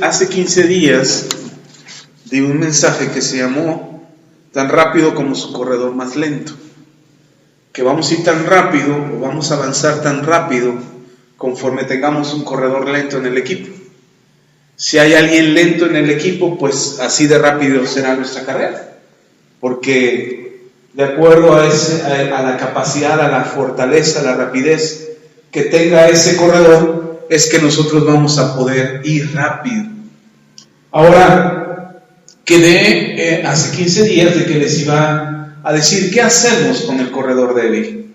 Hace 15 días di un mensaje que se llamó tan rápido como su corredor más lento. Que vamos a ir tan rápido o vamos a avanzar tan rápido conforme tengamos un corredor lento en el equipo. Si hay alguien lento en el equipo, pues así de rápido será nuestra carrera. Porque de acuerdo a la capacidad, a la fortaleza, a la rapidez que tenga ese corredor, es que nosotros vamos a poder ir rápido. Ahora, quedé hace 15 días de que les iba a decir qué hacemos con el corredor débil.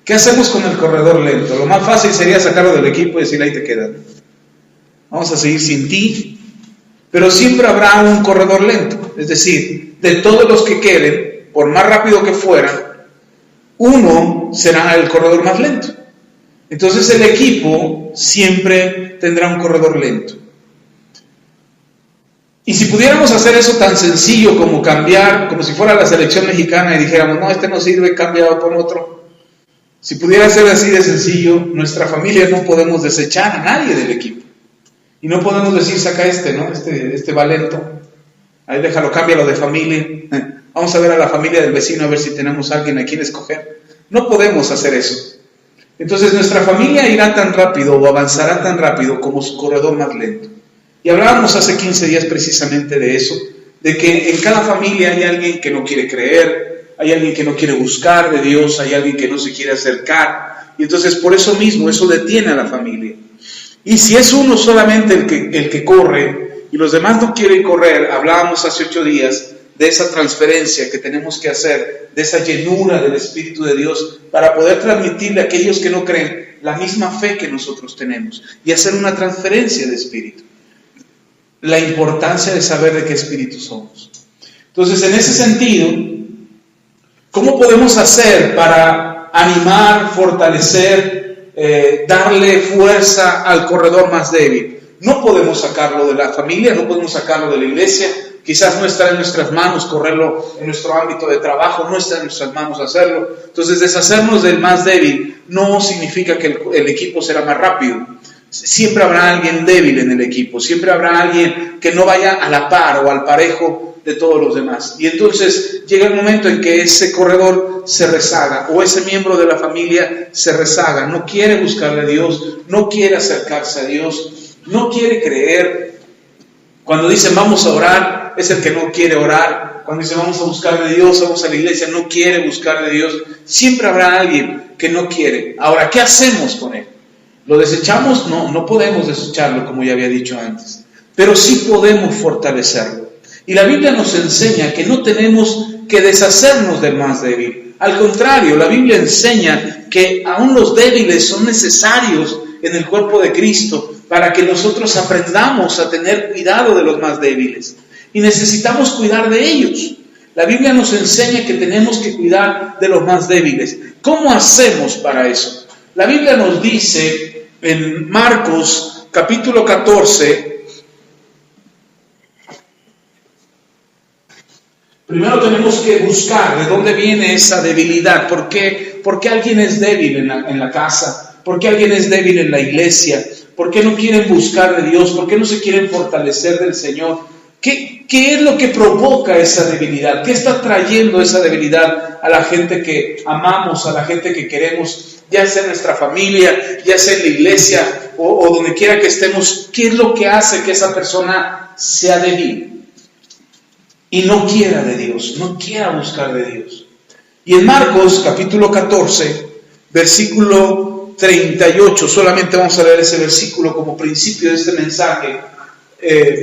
¿Qué hacemos con el corredor lento? Lo más fácil sería sacarlo del equipo y decirle ahí te quedas. Vamos a seguir sin ti, pero siempre habrá un corredor lento. Es decir, de todos los que queden, por más rápido que fueran, uno será el corredor más lento. Entonces el equipo siempre tendrá un corredor lento. Y si pudiéramos hacer eso tan sencillo como cambiar, como si fuera la selección mexicana y dijéramos, no, este no sirve, cambiado por otro. Si pudiera ser así de sencillo, nuestra familia no podemos desechar a nadie del equipo. Y no podemos decir, saca ¿no? Este va lento. Ahí déjalo, cámbialo de familia. Vamos a ver a la familia del vecino a ver si tenemos a alguien a quien escoger. No podemos hacer eso. Entonces nuestra familia irá tan rápido o avanzará tan rápido como su corredor más lento. Y hablábamos hace 15 días precisamente de eso, de que en cada familia hay alguien que no quiere creer, hay alguien que no quiere buscar de Dios, hay alguien que no se quiere acercar. Y entonces por eso mismo, eso detiene a la familia. Y si es uno solamente el que corre y los demás no quieren correr, hablábamos hace 8 días de esa transferencia que tenemos que hacer, de esa llenura del Espíritu de Dios, para poder transmitirle a aquellos que no creen la misma fe que nosotros tenemos y hacer una transferencia de Espíritu. La importancia de saber de qué Espíritu somos. Entonces, en ese sentido, ¿cómo podemos hacer para animar, fortalecer, darle fuerza al corredor más débil? No podemos sacarlo de la familia, no podemos sacarlo de la iglesia. Quizás no está en nuestras manos correrlo en nuestro ámbito de trabajo, no está en nuestras manos hacerlo. Entonces, deshacernos del más débil no significa que el equipo será más rápido. Siempre habrá alguien débil en el equipo, siempre habrá alguien que no vaya a la par o al parejo de todos los demás. Y entonces llega el momento en que ese corredor se rezaga o ese miembro de la familia se rezaga, no quiere buscar a Dios, no quiere acercarse a Dios, no quiere creer. Cuando dicen vamos a orar, es el que no quiere orar. Cuando dicen vamos a buscar de Dios, vamos a la iglesia, no quiere buscar de Dios. Siempre habrá alguien que no quiere. Ahora, ¿qué hacemos con él? ¿Lo desechamos? No podemos desecharlo, como ya había dicho antes. Pero sí podemos fortalecerlo. Y la Biblia nos enseña que no tenemos que deshacernos del más débil. Al contrario, la Biblia enseña que aún los débiles son necesarios en el cuerpo de Cristo para que nosotros aprendamos a tener cuidado de los más débiles. Y necesitamos cuidar de ellos. La Biblia nos enseña que tenemos que cuidar de los más débiles. ¿Cómo hacemos para eso? La Biblia nos dice en Marcos capítulo 14, primero tenemos que buscar de dónde viene esa debilidad. ¿Por qué alguien es débil en la casa? ¿Por qué alguien es débil en la iglesia? ¿Por qué no quieren buscar de Dios? ¿Por qué no se quieren fortalecer del Señor? ¿Qué es lo que provoca esa debilidad? ¿Qué está trayendo esa debilidad a la gente que amamos, a la gente que queremos, ya sea en nuestra familia, ya sea en la iglesia o donde quiera que estemos? ¿Qué es lo que hace que esa persona sea débil y no quiera de Dios, no quiera buscar de Dios? Y en Marcos capítulo 14, versículo 38, solamente vamos a leer ese versículo como principio de este mensaje,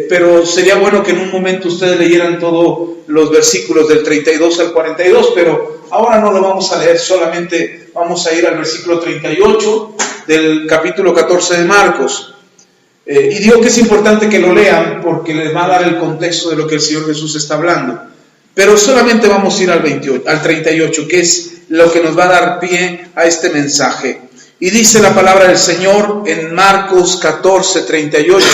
pero sería bueno que en un momento ustedes leyeran todos los versículos del 32 al 42, pero ahora no lo vamos a leer, solamente vamos a ir al versículo 38 del capítulo 14 de Marcos. Y digo que es importante que lo lean porque les va a dar el contexto de lo que el Señor Jesús está hablando. Pero solamente vamos a ir al 38, que es lo que nos va a dar pie a este mensaje. Y dice la palabra del Señor en Marcos 14, 38,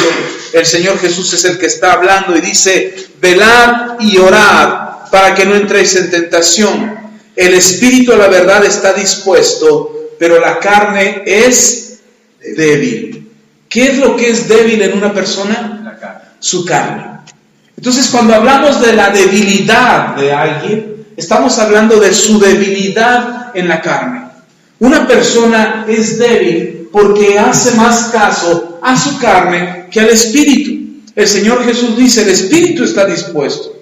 el Señor Jesús es el que está hablando y dice: velad y orad para que no entréis en tentación. El espíritu a la verdad está dispuesto, pero la carne es débil. ¿Qué es lo que es débil en una persona? La carne. Su carne. Entonces, cuando hablamos de la debilidad de alguien, estamos hablando de su debilidad en la carne. Una persona es débil porque hace más caso a su carne que al espíritu. El Señor Jesús dice, el espíritu está dispuesto.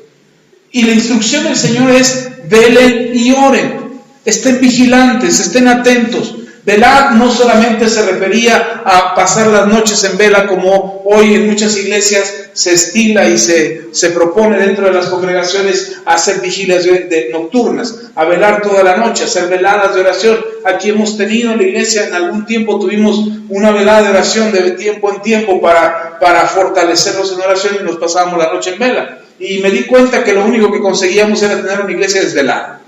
Y la instrucción del Señor es, velen y oren. Estén vigilantes, estén atentos. Velad no solamente se refería a pasar las noches en vela, como hoy en muchas iglesias se estila y se propone dentro de las congregaciones hacer vigilias nocturnas, a velar toda la noche, hacer veladas de oración. Aquí hemos tenido en la iglesia, en algún tiempo tuvimos una velada de oración de tiempo en tiempo para fortalecernos en oración, y nos pasábamos la noche en vela. Y me di cuenta que lo único que conseguíamos era tener una iglesia desvelada.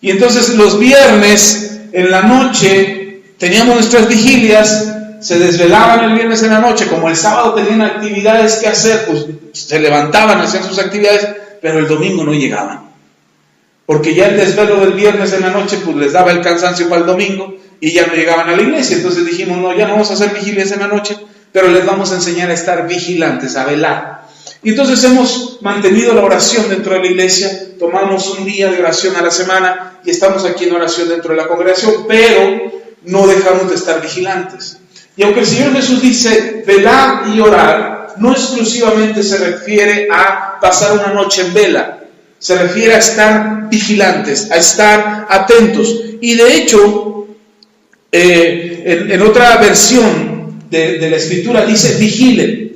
Y entonces los viernes en la noche teníamos nuestras vigilias, se desvelaban el viernes en la noche, como el sábado tenían actividades que hacer, pues se levantaban, hacían sus actividades, pero el domingo no llegaban, porque ya el desvelo del viernes en la noche pues les daba el cansancio para el domingo y ya no llegaban a la iglesia. Entonces dijimos, no, ya no vamos a hacer vigilias en la noche, pero les vamos a enseñar a estar vigilantes, a velar. Y entonces hemos mantenido la oración dentro de la iglesia, tomamos un día de oración a la semana y estamos aquí en oración dentro de la congregación, pero no dejamos de estar vigilantes. Y aunque el Señor Jesús dice velar y orar, no exclusivamente se refiere a pasar una noche en vela, se refiere a estar vigilantes, a estar atentos. Y de hecho, en otra versión de la Escritura dice vigilen.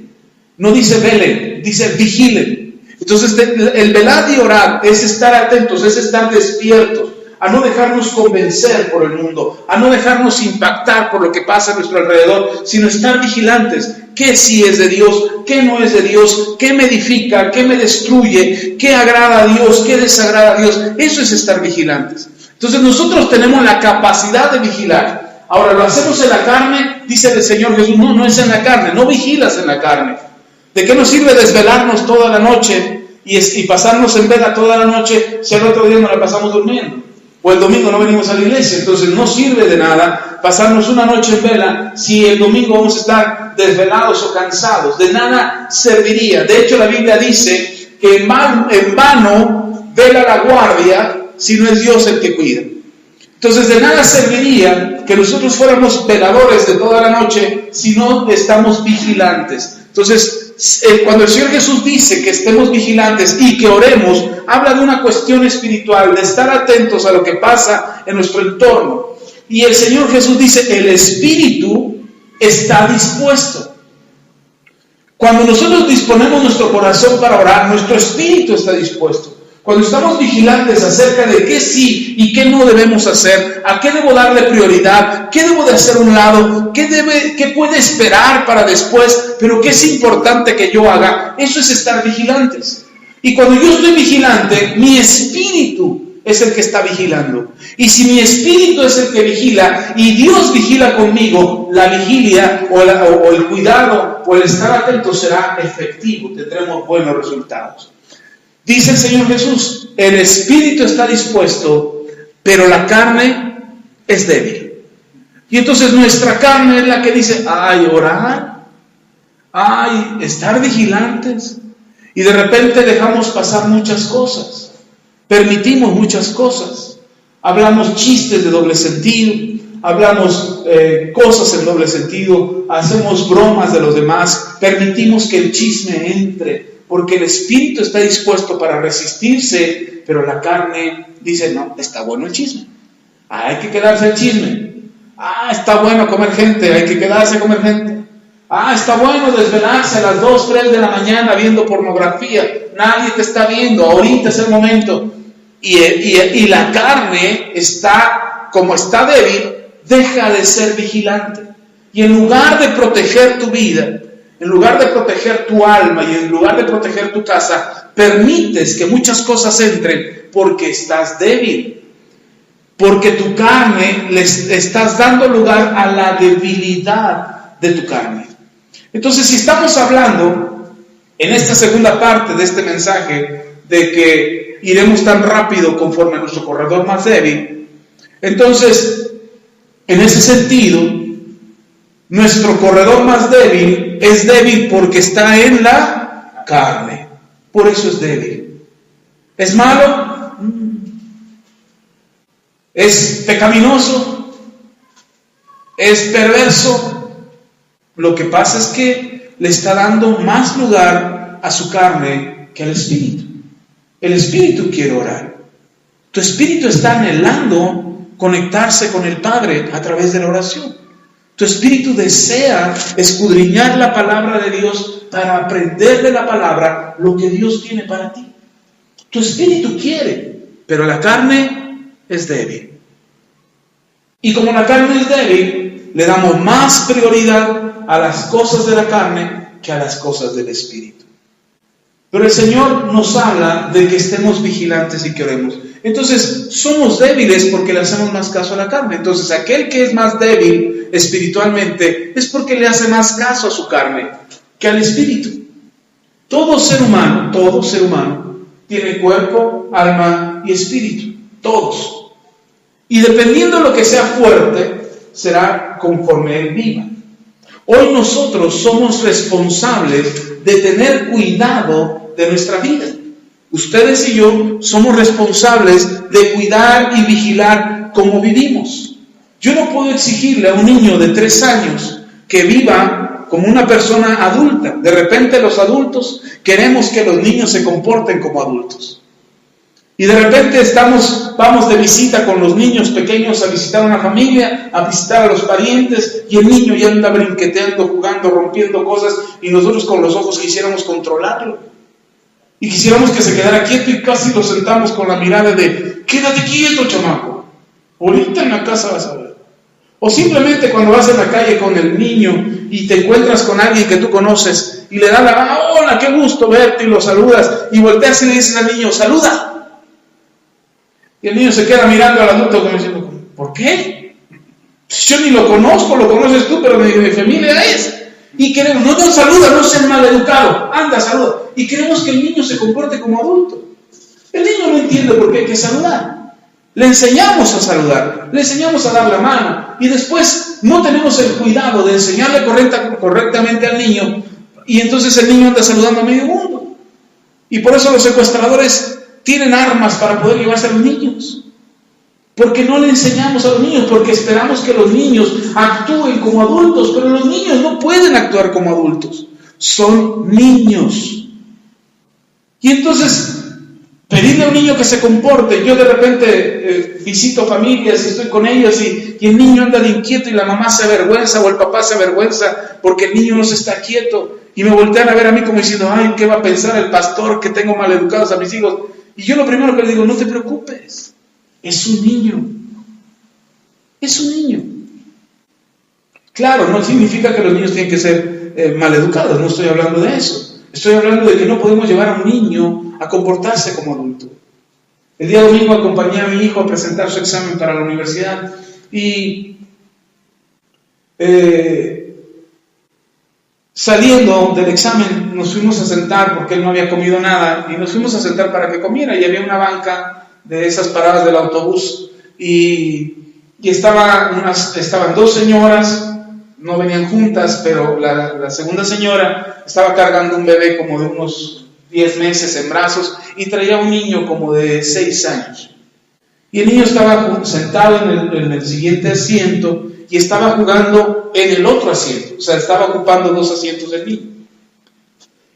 No dice velen, dice vigilen. Entonces el velar y orar es estar atentos, es estar despiertos, a no dejarnos convencer por el mundo, a no dejarnos impactar por lo que pasa a nuestro alrededor, sino estar vigilantes. ¿Qué sí es de Dios? ¿Qué no es de Dios? ¿Qué me edifica? ¿Qué me destruye? ¿Qué agrada a Dios? ¿Qué desagrada a Dios? Eso es estar vigilantes. Entonces nosotros tenemos la capacidad de vigilar. Ahora, ¿lo hacemos en la carne? Dice el Señor Jesús, no es en la carne, no vigilas en la carne. ¿De qué nos sirve desvelarnos toda la noche y pasarnos en vela toda la noche si al otro día nos la pasamos durmiendo? O el domingo no venimos a la iglesia. Entonces no sirve de nada pasarnos una noche en vela si el domingo vamos a estar desvelados o cansados. De nada serviría. De hecho, la Biblia dice que en vano vela la guardia si no es Dios el que cuida. Entonces de nada serviría que nosotros fuéramos veladores de toda la noche si no estamos vigilantes. Entonces, cuando el Señor Jesús dice que estemos vigilantes y que oremos, habla de una cuestión espiritual, de estar atentos a lo que pasa en nuestro entorno. Y el Señor Jesús dice, el espíritu está dispuesto. Cuando nosotros disponemos nuestro corazón para orar, nuestro espíritu está dispuesto. Cuando estamos vigilantes acerca de qué sí y qué no debemos hacer, a qué debo darle prioridad, qué debo de hacer a un lado, qué puede esperar para después, pero qué es importante que yo haga, eso es estar vigilantes. Y cuando yo estoy vigilante, mi espíritu es el que está vigilando. Y si mi espíritu es el que vigila y Dios vigila conmigo, la vigilia o el cuidado o el estar atento será efectivo, tendremos buenos resultados. Dice el Señor Jesús, el espíritu está dispuesto, pero la carne es débil. Y entonces nuestra carne es la que dice, ay, orar, ay, estar vigilantes. Y de repente dejamos pasar muchas cosas, permitimos muchas cosas, hablamos chistes de doble sentido, hablamos cosas en doble sentido, hacemos bromas de los demás, permitimos que el chisme entre. Porque el espíritu está dispuesto para resistirse, pero la carne dice, no, está bueno el chisme. Hay que quedarse el chisme. Está bueno comer gente, hay que quedarse a comer gente. Está bueno desvelarse a las 2, 3 de la mañana viendo pornografía. Nadie te está viendo, ahorita es el momento. Y la carne está, como está débil, deja de ser vigilante. Y en lugar de proteger tu vida, en lugar de proteger tu alma y en lugar de proteger tu casa, permites que muchas cosas entren porque estás débil. Porque tu carne le estás dando lugar a la debilidad de tu carne. Entonces, si estamos hablando en esta segunda parte de este mensaje de que iremos tan rápido conforme a nuestro corredor más débil, entonces, en ese sentido, Nuestro corredor más débil es débil porque está en la carne. Por eso es débil. ¿Es malo? ¿Es pecaminoso? ¿Es perverso? Lo que pasa es que le está dando más lugar a su carne que al espíritu. El espíritu quiere orar. Tu espíritu está anhelando conectarse con el Padre a través de la oración. Tu espíritu desea escudriñar la palabra de Dios para aprender de la palabra lo que Dios tiene para ti. Tu espíritu quiere, pero la carne es débil. Y como la carne es débil, le damos más prioridad a las cosas de la carne que a las cosas del espíritu. Pero el Señor nos habla de que estemos vigilantes y que oremos. Entonces, somos débiles porque le hacemos más caso a la carne. Entonces, aquel que es más débil espiritualmente es porque le hace más caso a su carne que al espíritu. Todo ser humano tiene cuerpo, alma y espíritu. Todos. Y dependiendo de lo que sea fuerte, será conforme él viva. Hoy nosotros somos responsables de tener cuidado de nuestra vida. Ustedes y yo somos responsables de cuidar y vigilar cómo vivimos. Yo no puedo exigirle a un niño de 3 años que viva como una persona adulta. De repente los adultos queremos que los niños se comporten como adultos. Y de repente vamos de visita con los niños pequeños a visitar a una familia, a visitar a los parientes, y el niño ya anda brinqueteando, jugando, rompiendo cosas, y nosotros con los ojos quisiéramos controlarlo. Y quisiéramos que se quedara quieto y casi lo sentamos con la mirada de quédate quieto, chamaco. Ahorita en la casa vas a ver. O simplemente cuando vas en la calle con el niño y te encuentras con alguien que tú conoces y le das la mano, hola, qué gusto verte, y lo saludas, y volteas y le dices al niño, saluda. Y el niño se queda mirando al adulto como diciendo, ¿por qué? Yo ni lo conozco, lo conoces tú, pero de mi familia es. Y queremos, no saluda, no seas maleducado, anda, saluda. Y queremos que el niño se comporte como adulto. El niño no entiende por qué hay que saludar. Le enseñamos a saludar, le enseñamos a dar la mano, y después no tenemos el cuidado de enseñarle correctamente al niño, y entonces el niño anda saludando a medio mundo. Y por eso los secuestradores tienen armas para poder llevarse a los niños. Porque no le enseñamos a los niños, porque esperamos que los niños actúen como adultos, pero los niños no pueden actuar como adultos, son niños. Y entonces, pedirle a un niño que se comporte, yo de repente visito familias y estoy con ellos y el niño anda de inquieto y la mamá se avergüenza o el papá se avergüenza porque el niño no se está quieto, y me voltean a ver a mí como diciendo, ay, ¿qué va a pensar el pastor que tengo maleducados a mis hijos? Y yo lo primero que le digo, no te preocupes. Es un niño. Es un niño. Claro, no significa que los niños tienen que ser maleducados, no estoy hablando de eso. Estoy hablando de que no podemos llevar a un niño a comportarse como adulto. El día domingo acompañé a mi hijo a presentar su examen para la universidad y saliendo del examen nos fuimos a sentar porque él no había comido nada y nos fuimos a sentar para que comiera, y había una banca de esas paradas del autobús y estaban 2 señoras, no venían juntas, pero la segunda señora estaba cargando un bebé como de unos 10 meses en brazos y traía un niño como de 6 años. Y el niño estaba sentado en el siguiente asiento y estaba jugando en el otro asiento, o sea, estaba ocupando 2 asientos del niño.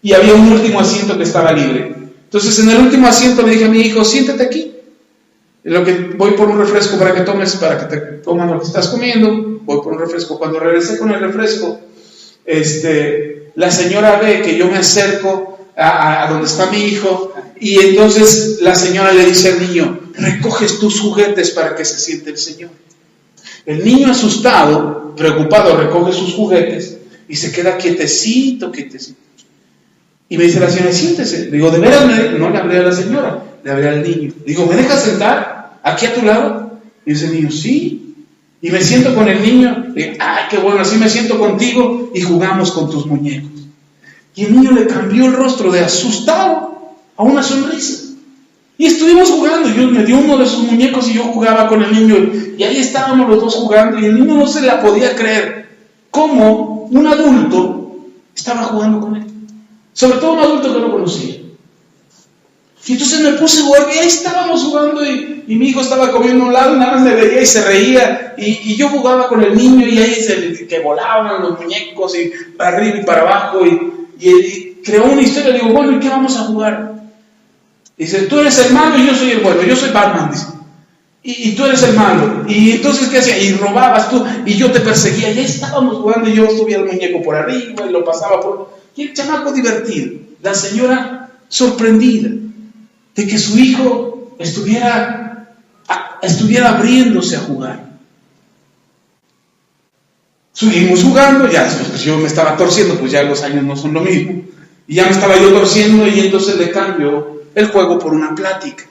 Y había un último asiento que estaba libre. Entonces, en el último asiento le dije a mi hijo, siéntate aquí. En lo que voy por un refresco para que te comas lo que estás comiendo, voy por un refresco. Cuando regresé con el refresco, la señora ve que yo me acerco a donde está mi hijo, y entonces la señora le dice al niño, recoges tus juguetes para que se siente el Señor. El niño asustado, preocupado, recoge sus juguetes y se queda quietecito. Y me dice la señora, siéntese. Le digo, ¿de veras? No le hablé a la señora, le hablé al niño. Le digo, ¿me dejas sentar aquí a tu lado? Y dice el niño, sí. Y me siento con el niño. Le digo, ¡ay, qué bueno! Así me siento contigo y jugamos con tus muñecos. Y el niño le cambió el rostro de asustado a una sonrisa. Y estuvimos jugando. Yo me dio uno de sus muñecos y yo jugaba con el niño. Y ahí estábamos los dos jugando. Y el niño no se la podía creer. cómo un adulto estaba jugando con él. Sobre todo un adulto que no conocía. Y entonces me puse a jugar, y ahí estábamos jugando, y mi hijo estaba comiendo a un lado, y nada más me veía y se reía, y yo jugaba con el niño, y ahí que volaban los muñecos, y para arriba y para abajo, y creó una historia. Le digo, bueno, ¿y qué vamos a jugar? Dice, tú eres el malo y yo soy el bueno, yo soy Batman, dice. Y tú eres el malo. Y entonces, ¿qué hacía? Y robabas tú, y yo te perseguía, y ahí estábamos jugando, y yo subía el muñeco por arriba, y lo pasaba por... Y el chamaco divertido, la señora sorprendida de que su hijo estuviera abriéndose a jugar. Seguimos jugando, ya después pues yo me estaba torciendo, pues ya los años no son lo mismo, y ya me estaba yo torciendo, y entonces le cambio el juego por una plática.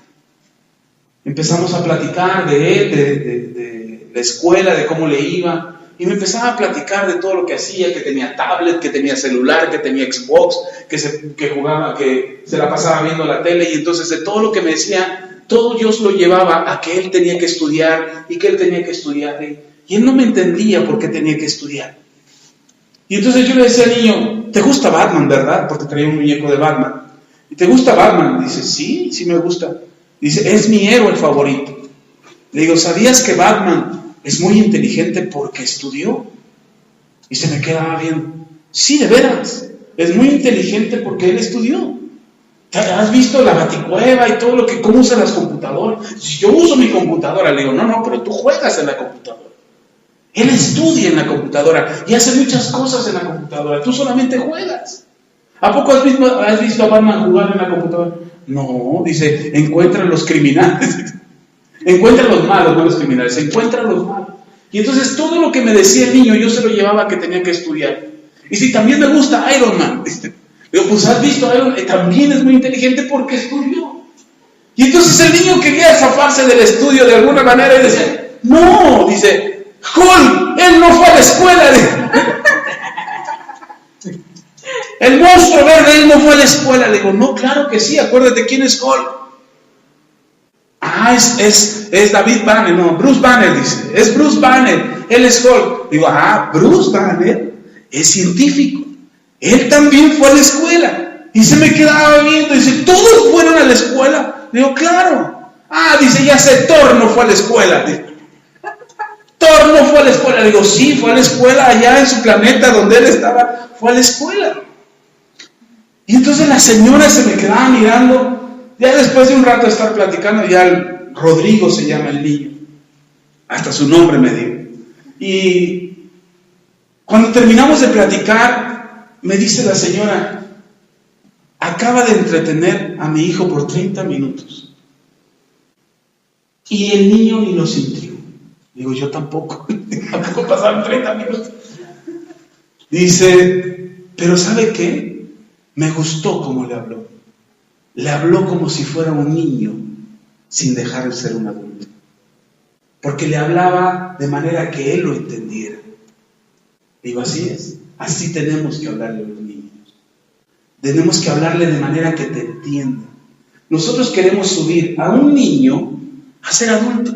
Empezamos a platicar de él, de la escuela, de cómo le iba, y me empezaba a platicar de todo lo que hacía, que tenía tablet, que tenía celular, que tenía Xbox, que jugaba, que se la pasaba viendo la tele, y entonces de todo lo que me decía, todo Dios lo llevaba a que él tenía que estudiar, y que él tenía que estudiar, y él no me entendía por qué tenía que estudiar. Y entonces yo le decía al niño, ¿te gusta Batman, verdad? Porque traía un muñeco de Batman. ¿Y te gusta Batman? Dice, sí me gusta. Dice, es mi héroe favorito. Le digo, ¿sabías que Batman es muy inteligente porque estudió? Y se me quedaba viendo. Sí, de veras, es muy inteligente porque él estudió. ¿Has visto la baticueva y todo cómo usan las computadoras? Si yo uso mi computadora, le digo, no, pero tú juegas en la computadora. Él estudia en la computadora y hace muchas cosas en la computadora. Tú solamente juegas. ¿A poco has visto a Batman jugar en la computadora? No, dice, encuentra los criminales. Encuentra los malos, no los criminales, encuentra los malos. Y entonces todo lo que me decía el niño, yo se lo llevaba a que tenía que estudiar. Y si también me gusta Iron Man, digo, pues has visto Iron Man, también es muy inteligente porque estudió. Y entonces el niño quería zafarse del estudio de alguna manera y decía, no, dice, Hulk, él no fue a la escuela. El monstruo verde, él no fue a la escuela. Le digo, no, claro que sí, acuérdate quién es Hulk. Es David Banner, no, Bruce Banner, dice, es Bruce Banner, él es Hulk. Digo, Bruce Banner es científico, él también fue a la escuela. Y se me quedaba viendo, dice, ¿todos fueron a la escuela? Digo, claro. Dice, ya sé, Thor no fue a la escuela. Dice, Thor no fue a la escuela. Digo, sí, fue a la escuela allá en su planeta donde él estaba, fue a la escuela. Y entonces la señora se me quedaba mirando. Ya después de un rato de estar platicando, ya Rodrigo se llama el niño, hasta su nombre me dio. Y cuando terminamos de platicar, me dice la señora, acaba de entretener a mi hijo por 30 minutos. Y el niño ni lo sintió. Digo, yo tampoco pasaron 30 minutos. Dice, pero ¿sabe qué? Me gustó cómo le habló. Le habló como si fuera un niño, sin dejar de ser un adulto. Porque le hablaba de manera que él lo entendiera. Digo, así es. Así tenemos que hablarle a los niños. Tenemos que hablarle de manera que te entienda. Nosotros queremos subir a un niño a ser adulto.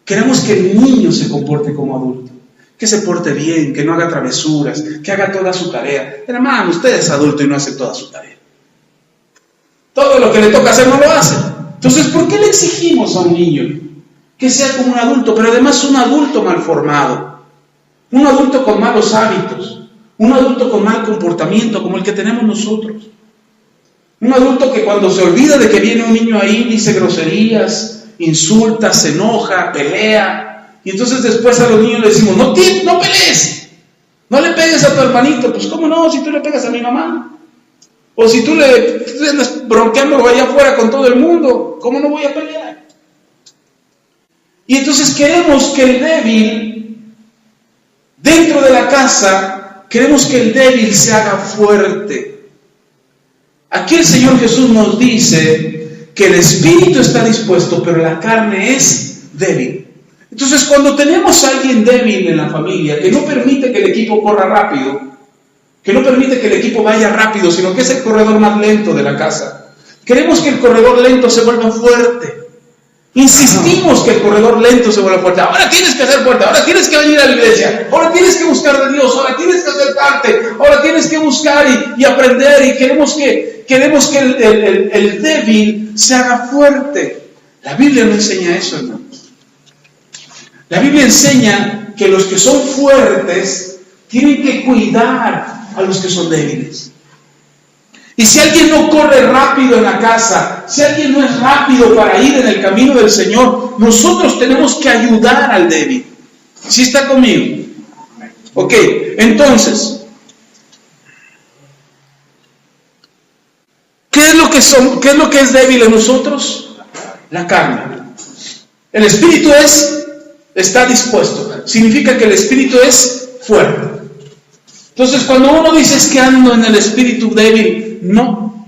Queremos que el niño se comporte como adulto. Que se porte bien, que no haga travesuras, que haga toda su tarea. Pero hermano, usted es adulto y no hace toda su tarea. Todo lo que le toca hacer no lo hace. Entonces, ¿por qué le exigimos a un niño que sea como un adulto? Pero además un adulto mal formado, un adulto con malos hábitos, un adulto con mal comportamiento como el que tenemos nosotros. Un adulto que cuando se olvida de que viene un niño ahí dice groserías, insulta, se enoja, pelea. Y entonces después a los niños les decimos, no pelees, no le pegues a tu hermanito. Pues ¿cómo no? Si tú le pegas a mi mamá. O si tú le andas bronqueando allá afuera con todo el mundo, ¿cómo no voy a pelear? Y entonces queremos que el débil, dentro de la casa, queremos que el débil se haga fuerte. Aquí el Señor Jesús nos dice que el espíritu está dispuesto, pero la carne es débil. Entonces cuando tenemos a alguien débil en la familia, que no permite que el equipo corra rápido, que no permite que el equipo vaya rápido, sino que es el corredor más lento de la casa. Queremos que el corredor lento se vuelva fuerte. Insistimos que el corredor lento se vuelve fuerte. Ahora tienes que hacer fuerte, ahora tienes que venir a la iglesia, ahora tienes que buscar de Dios, ahora tienes que acercarte, ahora tienes que buscar y aprender, y queremos que el débil se haga fuerte. La Biblia no enseña eso, hermanos. La Biblia enseña que los que son fuertes tienen que cuidar a los que son débiles. Y si alguien no corre rápido en la casa, si alguien no es rápido para ir en el camino del Señor, nosotros tenemos que ayudar al débil. ¿Sí está conmigo? Ok, entonces, ¿qué es lo que es débil en nosotros? La carne. El espíritu está dispuesto. Significa que el espíritu es fuerte. Entonces, cuando uno dice es que ando en el espíritu débil, no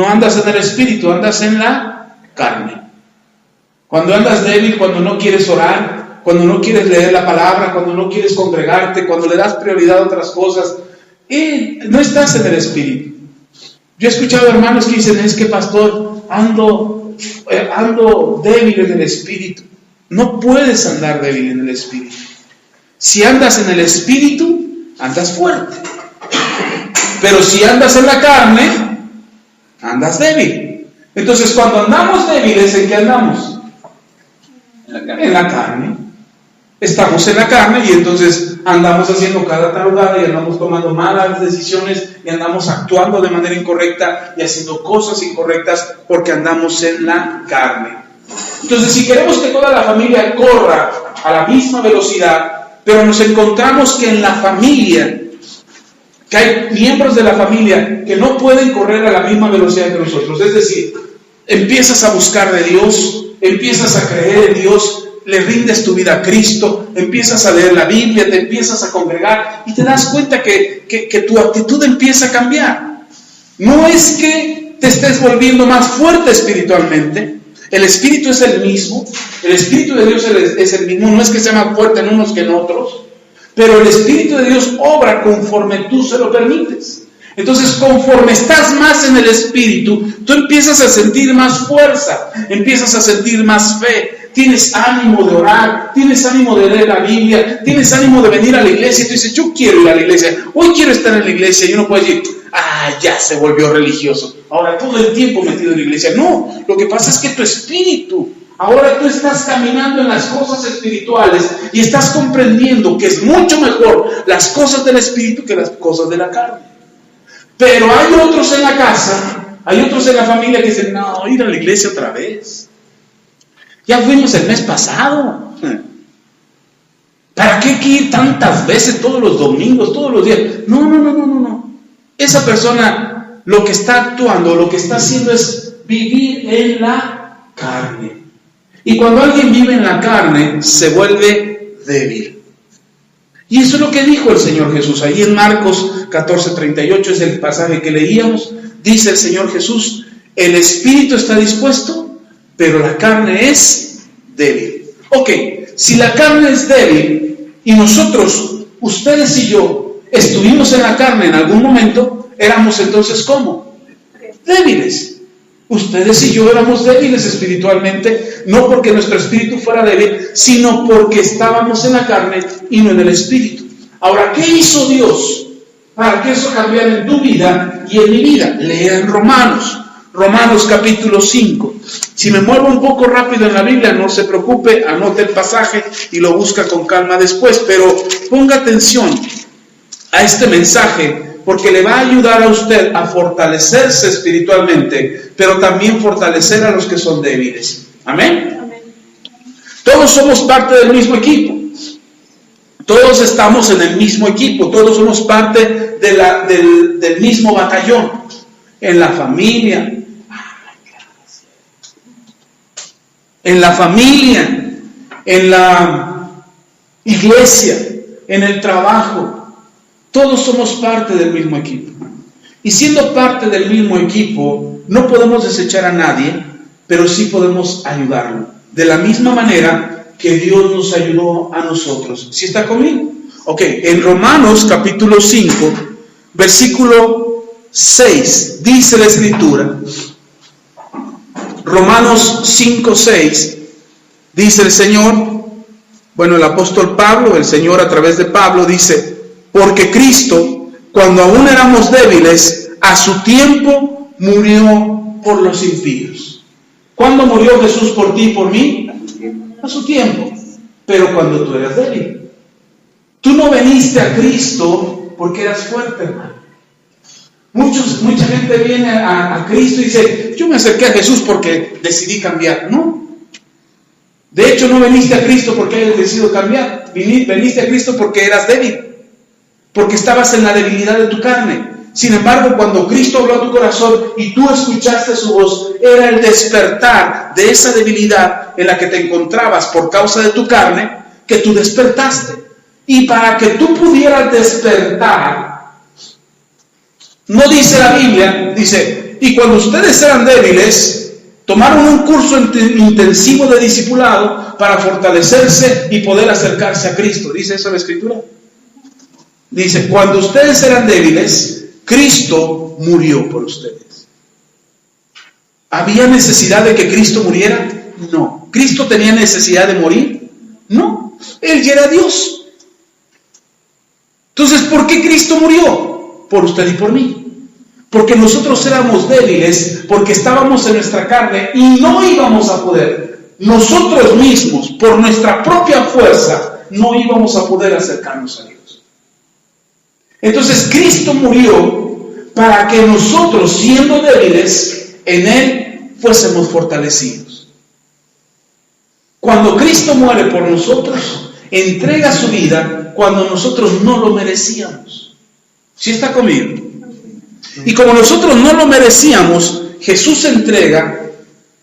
andas en el espíritu, andas en la carne. Cuando andas débil, cuando no quieres orar, cuando no quieres leer la palabra, cuando no quieres congregarte, cuando le das prioridad a otras cosas, no estás en el espíritu. Yo he escuchado hermanos que dicen, es que pastor, ando débil en el espíritu. No puedes andar débil en el espíritu. Si andas en el espíritu, andas fuerte. Pero si andas en la carne, andas débil. Entonces, cuando andamos débiles, ¿en qué andamos? En la carne. Estamos en la carne y entonces andamos haciendo cada tarugada y andamos tomando malas decisiones y andamos actuando de manera incorrecta y haciendo cosas incorrectas porque andamos en la carne. Entonces, si queremos que toda la familia corra a la misma velocidad, pero nos encontramos que en la familia, que hay miembros de la familia que no pueden correr a la misma velocidad que nosotros, es decir, empiezas a buscar de Dios, empiezas a creer en Dios, le rindes tu vida a Cristo, empiezas a leer la Biblia, te empiezas a congregar y te das cuenta que tu actitud empieza a cambiar. No es que te estés volviendo más fuerte espiritualmente, el espíritu es el mismo, el espíritu de Dios es el mismo, no es que sea más fuerte en unos que en otros, pero el espíritu de Dios obra conforme tú se lo permites. Entonces, conforme estás más en el espíritu, tú empiezas a sentir más fuerza, empiezas a sentir más fe, tienes ánimo de orar, tienes ánimo de leer la Biblia, tienes ánimo de venir a la iglesia, y tú dices, yo quiero ir a la iglesia, hoy quiero estar en la iglesia, y uno puede decir, ya se volvió religioso, ahora todo el tiempo metido en la iglesia. No, lo que pasa es que tu espíritu, ahora tú estás caminando en las cosas espirituales y estás comprendiendo que es mucho mejor las cosas del espíritu que las cosas de la carne. Pero hay otros en la casa, hay otros en la familia que dicen, no, ir a la iglesia otra vez. Ya fuimos el mes pasado. ¿Para qué hay que ir tantas veces todos los domingos, todos los días? No. Esa persona lo que está actuando, lo que está haciendo es vivir en la carne. Y cuando alguien vive en la carne, se vuelve débil. Y eso es lo que dijo el Señor Jesús. Ahí en Marcos 14:38 es el pasaje que leíamos. Dice el Señor Jesús, el espíritu está dispuesto, pero la carne es débil. Ok, si la carne es débil y nosotros, ustedes y yo, estuvimos en la carne en algún momento, éramos entonces ¿cómo? Débiles. Ustedes y yo éramos débiles espiritualmente, no porque nuestro espíritu fuera débil, sino porque estábamos en la carne y no en el espíritu. Ahora, ¿qué hizo Dios para que eso cambiara en tu vida y en mi vida? Lean Romanos capítulo 5. Si me muevo un poco rápido en la Biblia, no se preocupe, anote el pasaje y lo busca con calma después, pero ponga atención a este mensaje, porque le va a ayudar a usted a fortalecerse espiritualmente, pero también fortalecer a los que son débiles. ¿Amén? Amén. Todos somos parte del mismo equipo. Todos estamos en el mismo equipo. Todos somos parte del mismo batallón. En la familia. En la familia. En la iglesia. En el trabajo. Todos somos parte del mismo equipo. Y siendo parte del mismo equipo, no podemos desechar a nadie, pero sí podemos ayudarlo. De la misma manera que Dios nos ayudó a nosotros. ¿Sí está conmigo? Ok, en Romanos capítulo 5, versículo 6, dice la Escritura. Romanos 5, 6. Dice el Señor, bueno, el apóstol Pablo, el Señor a través de Pablo dice, porque Cristo, cuando aún éramos débiles, a su tiempo murió por los impíos. ¿Cuándo murió Jesús por ti y por mí? A su tiempo. Pero cuando tú eras débil. Tú no veniste a Cristo porque eras fuerte, hermano. Mucha gente viene a Cristo y dice, yo me acerqué a Jesús porque decidí cambiar. No. De hecho, no veniste a Cristo porque hayas decidido cambiar. Veniste a Cristo porque eras débil. Porque estabas en la debilidad de tu carne. Sin embargo, cuando Cristo habló a tu corazón y tú escuchaste su voz, era el despertar de esa debilidad en la que te encontrabas por causa de tu carne, que tú despertaste. Y para que tú pudieras despertar, no dice la Biblia, dice, y cuando ustedes eran débiles, tomaron un curso intensivo de discipulado para fortalecerse y poder acercarse a Cristo. ¿Dice eso la Escritura? Dice, cuando ustedes eran débiles, Cristo murió por ustedes. ¿Había necesidad de que Cristo muriera? No. ¿Cristo tenía necesidad de morir? No. Él ya era Dios. Entonces, ¿por qué Cristo murió? Por usted y por mí. Porque nosotros éramos débiles, porque estábamos en nuestra carne y no íbamos a poder. Nosotros mismos, por nuestra propia fuerza, no íbamos a poder acercarnos a Dios. Entonces Cristo murió para que nosotros, siendo débiles, en Él fuésemos fortalecidos. Cuando Cristo muere por nosotros, entrega su vida cuando nosotros no lo merecíamos. ¿Sí está conmigo? Y como nosotros no lo merecíamos, Jesús se entrega,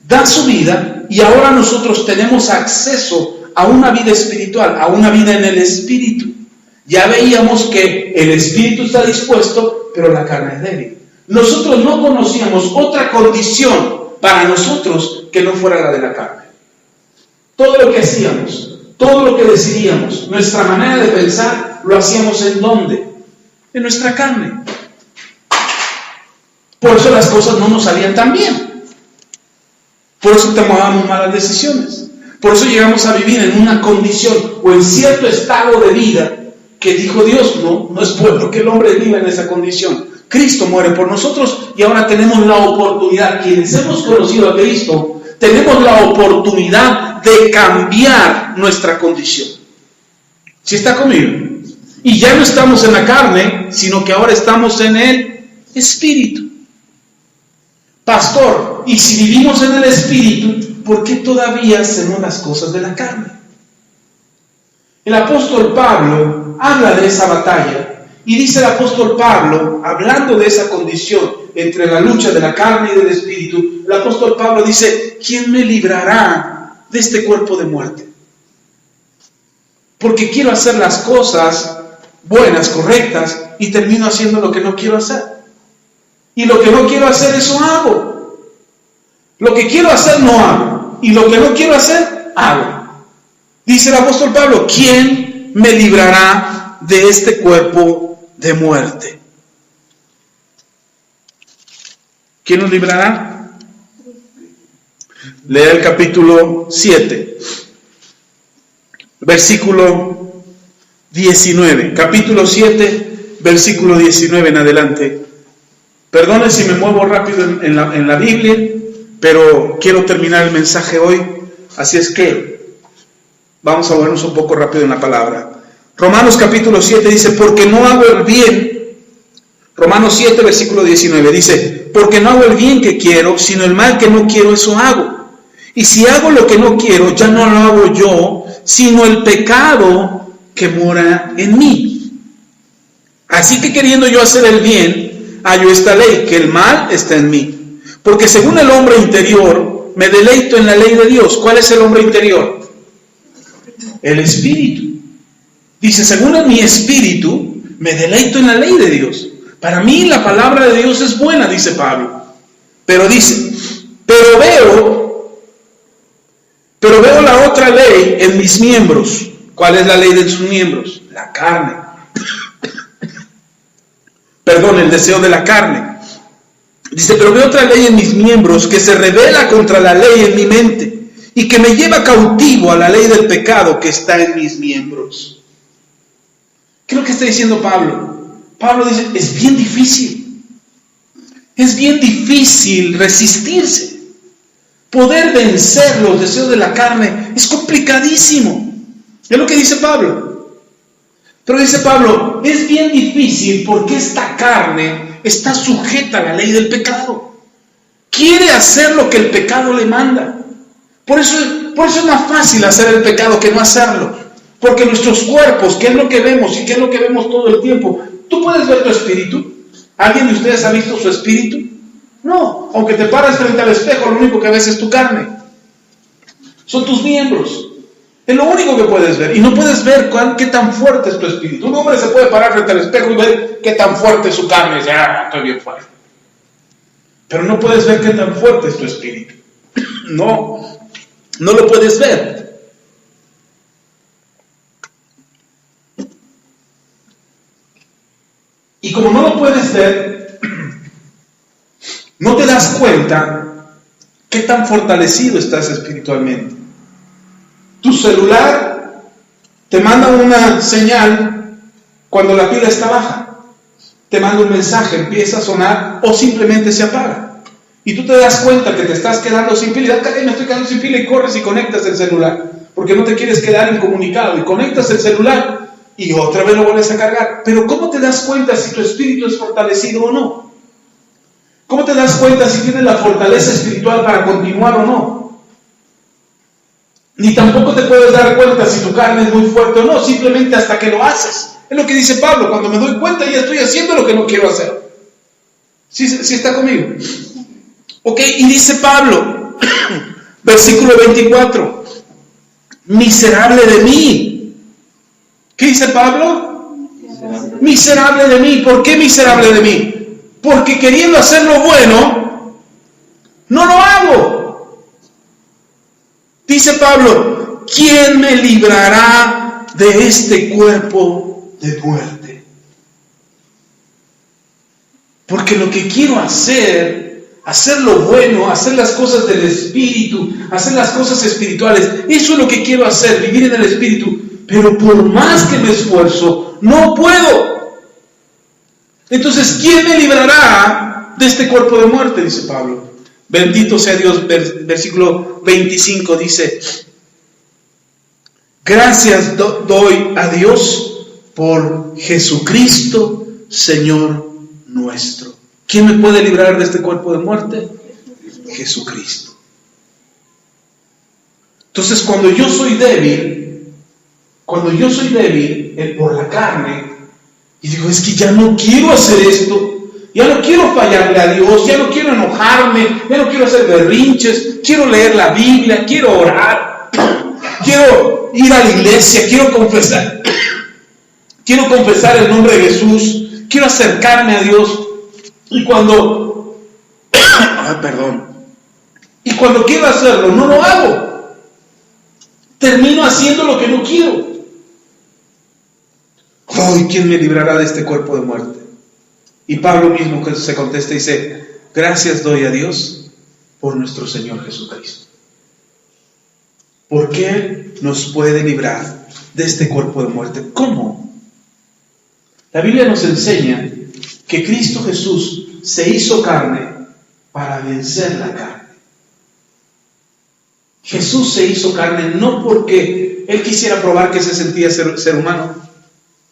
da su vida, y ahora nosotros tenemos acceso a una vida espiritual, a una vida en el Espíritu. Ya veíamos que el Espíritu está dispuesto, pero la carne es débil. Nosotros no conocíamos otra condición para nosotros que no fuera la de la carne. Todo lo que hacíamos, todo lo que decidíamos, nuestra manera de pensar, lo hacíamos ¿en dónde? En nuestra carne. Por eso las cosas no nos salían tan bien. Por eso tomábamos malas decisiones. Por eso llegamos a vivir en una condición o en cierto estado de vida que dijo Dios, no es bueno que el hombre viva en esa condición. Cristo muere por nosotros y ahora tenemos la oportunidad, quienes hemos conocido a Cristo, tenemos la oportunidad de cambiar nuestra condición. ¿Sí está conmigo? Y ya no estamos en la carne, sino que ahora estamos en el Espíritu. Pastor, y si vivimos en el Espíritu, ¿por qué todavía hacemos las cosas de la carne? El apóstol Pablo habla de esa batalla y dice el apóstol Pablo, hablando de esa condición entre la lucha de la carne y del Espíritu, el apóstol Pablo dice, ¿quién me librará de este cuerpo de muerte? Porque quiero hacer las cosas buenas, correctas, y termino haciendo lo que no quiero hacer. Y lo que no quiero hacer, eso hago. Lo que quiero hacer, no hago. Y lo que no quiero hacer, hago. Dice el apóstol Pablo, ¿quién me librará de este cuerpo de muerte? ¿Quién nos librará? Lea el capítulo 7, versículo 19. Capítulo 7, versículo 19 en adelante. Perdone si me muevo rápido en la Biblia, pero quiero terminar el mensaje hoy, así es que vamos a movernos un poco rápido en la palabra. Romanos capítulo 7 dice, porque no hago el bien. Romanos 7, versículo 19 dice, porque no hago el bien que quiero, sino el mal que no quiero, eso hago. Y si hago lo que no quiero, ya no lo hago yo, sino el pecado que mora en mí. Así que queriendo yo hacer el bien, hallo esta ley, que el mal está en mí. Porque según el hombre interior, me deleito en la ley de Dios. ¿Cuál es el hombre interior? El espíritu. Dice, según en mi espíritu, me deleito en la ley de Dios. Para mí la palabra de Dios es buena, dice Pablo. Pero dice, pero veo la otra ley en mis miembros. ¿Cuál es la ley de sus miembros? La carne. Perdón, el deseo de la carne. Dice, pero veo otra ley en mis miembros que se rebela contra la ley en mi mente y que me lleva cautivo a la ley del pecado que está en mis miembros. ¿Qué es lo que está diciendo Pablo? Pablo dice, es bien difícil resistirse. Poder vencer los deseos de la carne es complicadísimo. Es lo que dice Pablo. Pero dice Pablo, es bien difícil porque esta carne está sujeta a la ley del pecado. Quiere hacer lo que el pecado le manda. Por eso es más fácil hacer el pecado que no hacerlo. Porque nuestros cuerpos, ¿qué es lo que vemos? ¿Y qué es lo que vemos todo el tiempo? ¿Tú puedes ver tu espíritu? ¿Alguien de ustedes ha visto su espíritu? No, aunque te pares frente al espejo, lo único que ves es tu carne. Son tus miembros. Es lo único que puedes ver. Y no puedes ver qué tan fuerte es tu espíritu. Un hombre se puede parar frente al espejo y ver qué tan fuerte es su carne. Y dice, estoy bien fuerte. Pero no puedes ver qué tan fuerte es tu espíritu. No lo puedes ver. Y como no lo puedes ver, no te das cuenta qué tan fortalecido estás espiritualmente. Tu celular te manda una señal cuando la pila está baja. Te manda un mensaje, empieza a sonar o simplemente se apaga. Y tú te das cuenta que te estás quedando sin pila. Me estoy quedando sin pila y corres y conectas el celular. Porque no te quieres quedar incomunicado. Y conectas el celular y otra vez lo vuelves a cargar. Pero ¿cómo te das cuenta si tu espíritu es fortalecido o no? ¿Cómo te das cuenta si tienes la fortaleza espiritual para continuar o no? Ni tampoco te puedes dar cuenta si tu carne es muy fuerte o no, simplemente hasta que lo haces. Es lo que dice Pablo, cuando me doy cuenta ya estoy haciendo lo que no quiero hacer. ¿Sí está conmigo? Ok, y dice Pablo, versículo 24, miserable de mí. ¿Qué dice Pablo? Miserable de mí. ¿Por qué miserable de mí? Porque queriendo hacer lo bueno, no lo hago. Dice Pablo, ¿quién me librará de este cuerpo de muerte? Porque lo que quiero hacer lo bueno, hacer las cosas del Espíritu, hacer las cosas espirituales, eso es lo que quiero hacer, vivir en el Espíritu. Pero por más que me esfuerzo, no puedo. Entonces, ¿quién me librará de este cuerpo de muerte? Dice Pablo. Bendito sea Dios. Versículo 25 dice, gracias doy a Dios por Jesucristo, Señor nuestro. ¿Quién me puede librar de este cuerpo de muerte? Jesucristo. Entonces, cuando yo soy débil por la carne, y digo, es que ya no quiero hacer esto, ya no quiero fallarle a Dios, ya no quiero enojarme, ya no quiero hacer berrinches, quiero leer la Biblia, quiero orar, quiero ir a la iglesia, quiero confesar el nombre de Jesús, quiero acercarme a Dios, y cuando quiero hacerlo, no lo hago, termino haciendo lo que no quiero. ¿Quién me librará de este cuerpo de muerte? Y Pablo mismo se contesta y dice, gracias doy a Dios por nuestro Señor Jesucristo. Porque Él nos puede librar de este cuerpo de muerte. ¿Cómo? La Biblia nos enseña que Cristo Jesús se hizo carne para vencer la carne. Jesús se hizo carne no porque Él quisiera probar que se sentía ser humano,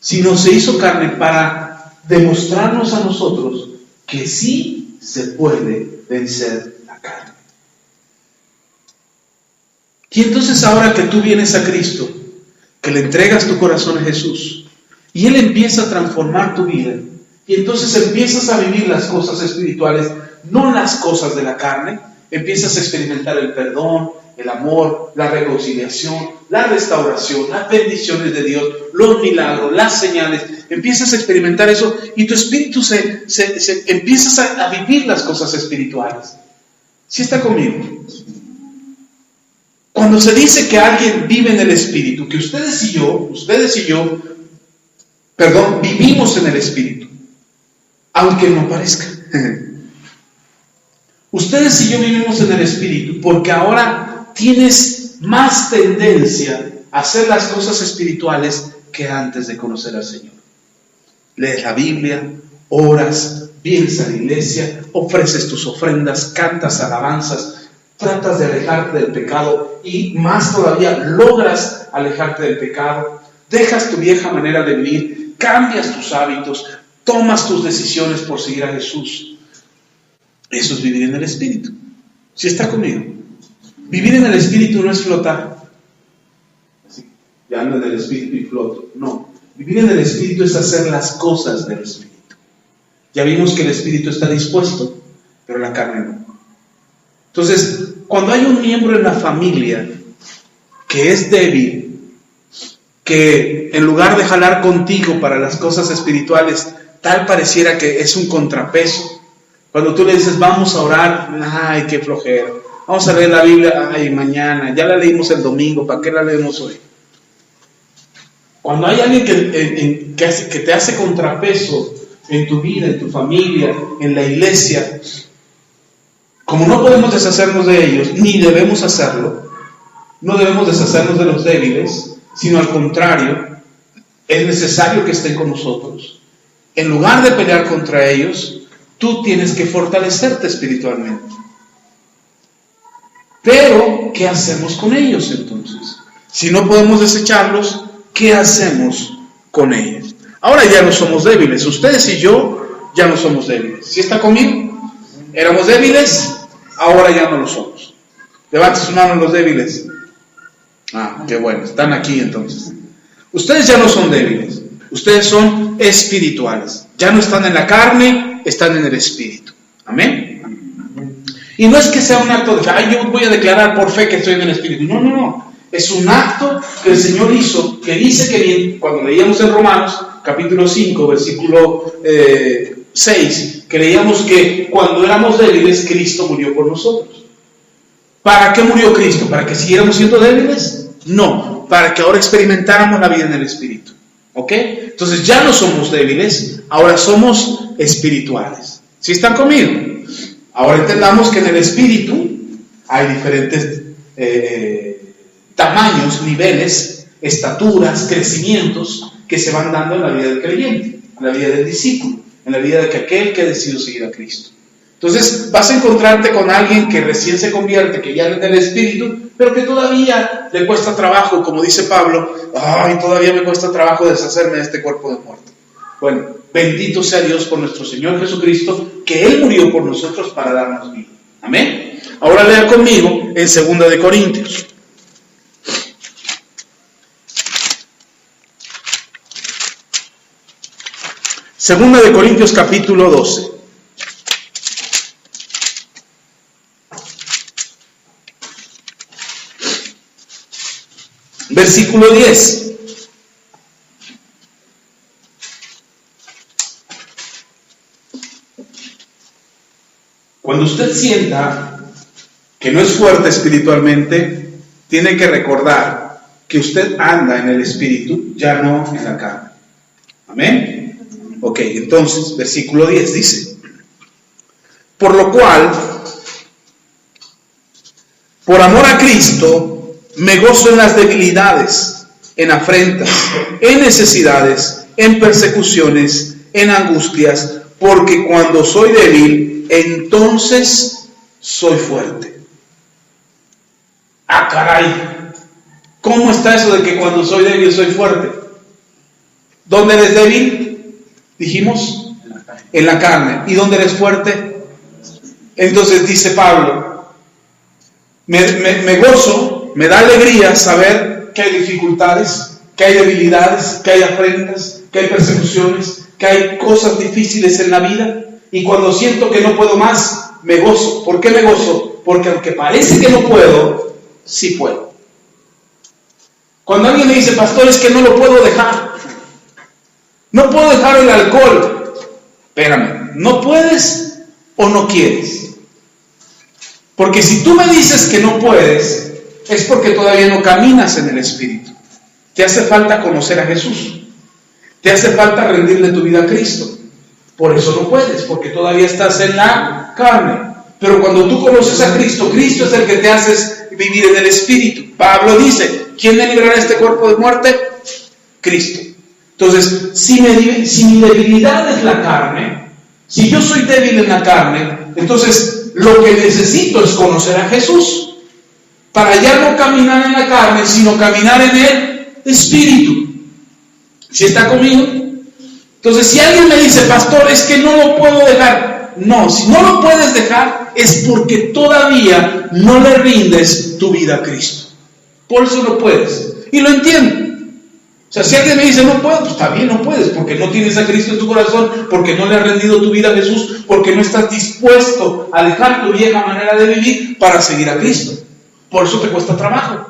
sino se hizo carne para demostrarnos a nosotros que sí se puede vencer la carne. Y entonces ahora que tú vienes a Cristo, que le entregas tu corazón a Jesús, y Él empieza a transformar tu vida, y entonces empiezas a vivir las cosas espirituales, no las cosas de la carne, empiezas a experimentar el perdón, el amor, la reconciliación, la restauración, las bendiciones de Dios, los milagros, las señales. Empiezas a experimentar eso y tu espíritu empiezas a vivir las cosas espirituales. ¿Sí está conmigo? Cuando se dice que alguien vive en el espíritu, que ustedes y yo, vivimos en el espíritu, aunque no parezca. Ustedes y yo vivimos en el espíritu porque ahora tienes más tendencia a hacer las cosas espirituales que antes de conocer al Señor. Lees la Biblia, oras, vienes a la iglesia, ofreces tus ofrendas, cantas alabanzas, tratas de alejarte del pecado y más todavía logras alejarte del pecado, dejas tu vieja manera de vivir, cambias tus hábitos, tomas tus decisiones por seguir a Jesús. Eso es vivir en el Espíritu. ¿Sí está conmigo? Vivir en el Espíritu no es flotar. Así, ya ando en el Espíritu y floto. No, vivir en el Espíritu es hacer las cosas del Espíritu. Ya vimos que el Espíritu está dispuesto, pero la carne no. Entonces, cuando hay un miembro en la familia que es débil, que en lugar de jalar contigo para las cosas espirituales, tal pareciera que es un contrapeso. Cuando tú le dices, vamos a orar, ay, qué flojera. Vamos a leer la Biblia, ay, mañana. Ya la leímos el domingo, ¿para qué la leemos hoy? Cuando hay alguien que te hace contrapeso en tu vida, en tu familia, en la iglesia, como no podemos deshacernos de ellos, ni debemos hacerlo, no debemos deshacernos de los débiles, sino al contrario, es necesario que estén con nosotros. En lugar de pelear contra ellos, tú tienes que fortalecerte espiritualmente. Pero, ¿qué hacemos con ellos entonces? Si no podemos desecharlos, ¿qué hacemos con ellos? Ahora ya no somos débiles. Ustedes y yo ya no somos débiles. ¿Sí está conmigo? Éramos débiles, ahora ya no lo somos. Levante su mano los débiles. Ah, qué bueno, están aquí entonces. Ustedes ya no son débiles. Ustedes son espirituales. Ya no están en la carne, están en el Espíritu. Amén. Y no es que sea un acto de fe, ay, yo voy a declarar por fe que estoy en el Espíritu. No, no, no. Es un acto que el Señor hizo, que dice que cuando leíamos en Romanos, capítulo 5, versículo 6, que leíamos que cuando éramos débiles, Cristo murió por nosotros. ¿Para qué murió Cristo? ¿Para que siguiéramos siendo débiles? No, para que ahora experimentáramos la vida en el Espíritu. ¿Ok? Entonces ya no somos débiles, ahora somos espirituales. ¿Sí están conmigo? Ahora entendamos que en el Espíritu hay diferentes tamaños, niveles, estaturas, crecimientos que se van dando en la vida del creyente, en la vida del discípulo, en la vida de aquel que decidió seguir a Cristo. Entonces vas a encontrarte con alguien que recién se convierte, que ya es del Espíritu, pero que todavía le cuesta trabajo, como dice Pablo, ay, todavía me cuesta trabajo deshacerme de este cuerpo de muerte. Bueno, bendito sea Dios por nuestro Señor Jesucristo, que Él murió por nosotros para darnos vida. Amén. Ahora lea conmigo en 2 de Corintios. Segunda de Corintios capítulo 12. Versículo 10. Cuando usted sienta que no es fuerte espiritualmente, tiene que recordar que usted anda en el Espíritu, ya no en la carne. Amén. Ok, entonces, versículo 10 dice: por lo cual, por amor a Cristo, me gozo en las debilidades, en afrentas, en necesidades, en persecuciones, en angustias, porque cuando soy débil, entonces soy fuerte. Ah, caray, ¿cómo está eso de que cuando soy débil soy fuerte? ¿Dónde eres débil? Dijimos, en la carne. ¿Y dónde eres fuerte? Entonces dice Pablo, me gozo, me da alegría saber que hay dificultades, que hay debilidades, que hay afrentas, que hay persecuciones, que hay cosas difíciles en la vida. Y cuando siento que no puedo más, me gozo. ¿Por qué me gozo? Porque aunque parece que no puedo, sí puedo. Cuando alguien me dice, pastor, es que no lo puedo dejar. No puedo dejar el alcohol. Espérame, ¿no puedes o no quieres? Porque si tú me dices que no puedes, es porque todavía no caminas en el Espíritu. Te hace falta conocer a Jesús. Te hace falta rendirle tu vida a Cristo. Por eso no puedes, porque todavía estás en la carne. Pero cuando tú conoces a Cristo, Cristo es el que te hace vivir en el Espíritu. Pablo dice, ¿quién me librará de este cuerpo de muerte? Cristo. Entonces, si mi debilidad es la carne, si yo soy débil en la carne, entonces lo que necesito es conocer a Jesús, para ya no caminar en la carne, sino caminar en el Espíritu. ¿Sí está conmigo? Entonces, si alguien me dice, pastor, es que no lo puedo dejar. No, si no lo puedes dejar, es porque todavía no le rindes tu vida a Cristo. Por eso no puedes. Y lo entiendo. O sea, si alguien me dice, no puedo, pues está bien, no puedes, porque no tienes a Cristo en tu corazón, porque no le has rendido tu vida a Jesús, porque no estás dispuesto a dejar tu vieja manera de vivir para seguir a Cristo. Por eso te cuesta trabajo.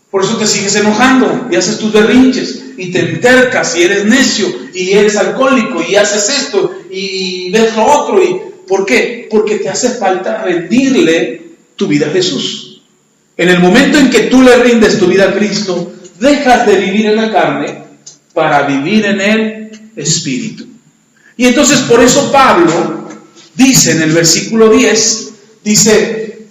Por eso te sigues enojando y haces tus berrinches y te entercas y eres necio y eres alcohólico y haces esto y ves lo otro. ¿Por qué? Porque te hace falta rendirle tu vida a Jesús. En el momento en que tú le rindes tu vida a Cristo, dejas de vivir en la carne para vivir en el Espíritu. Y entonces por eso Pablo dice en el versículo 10, dice,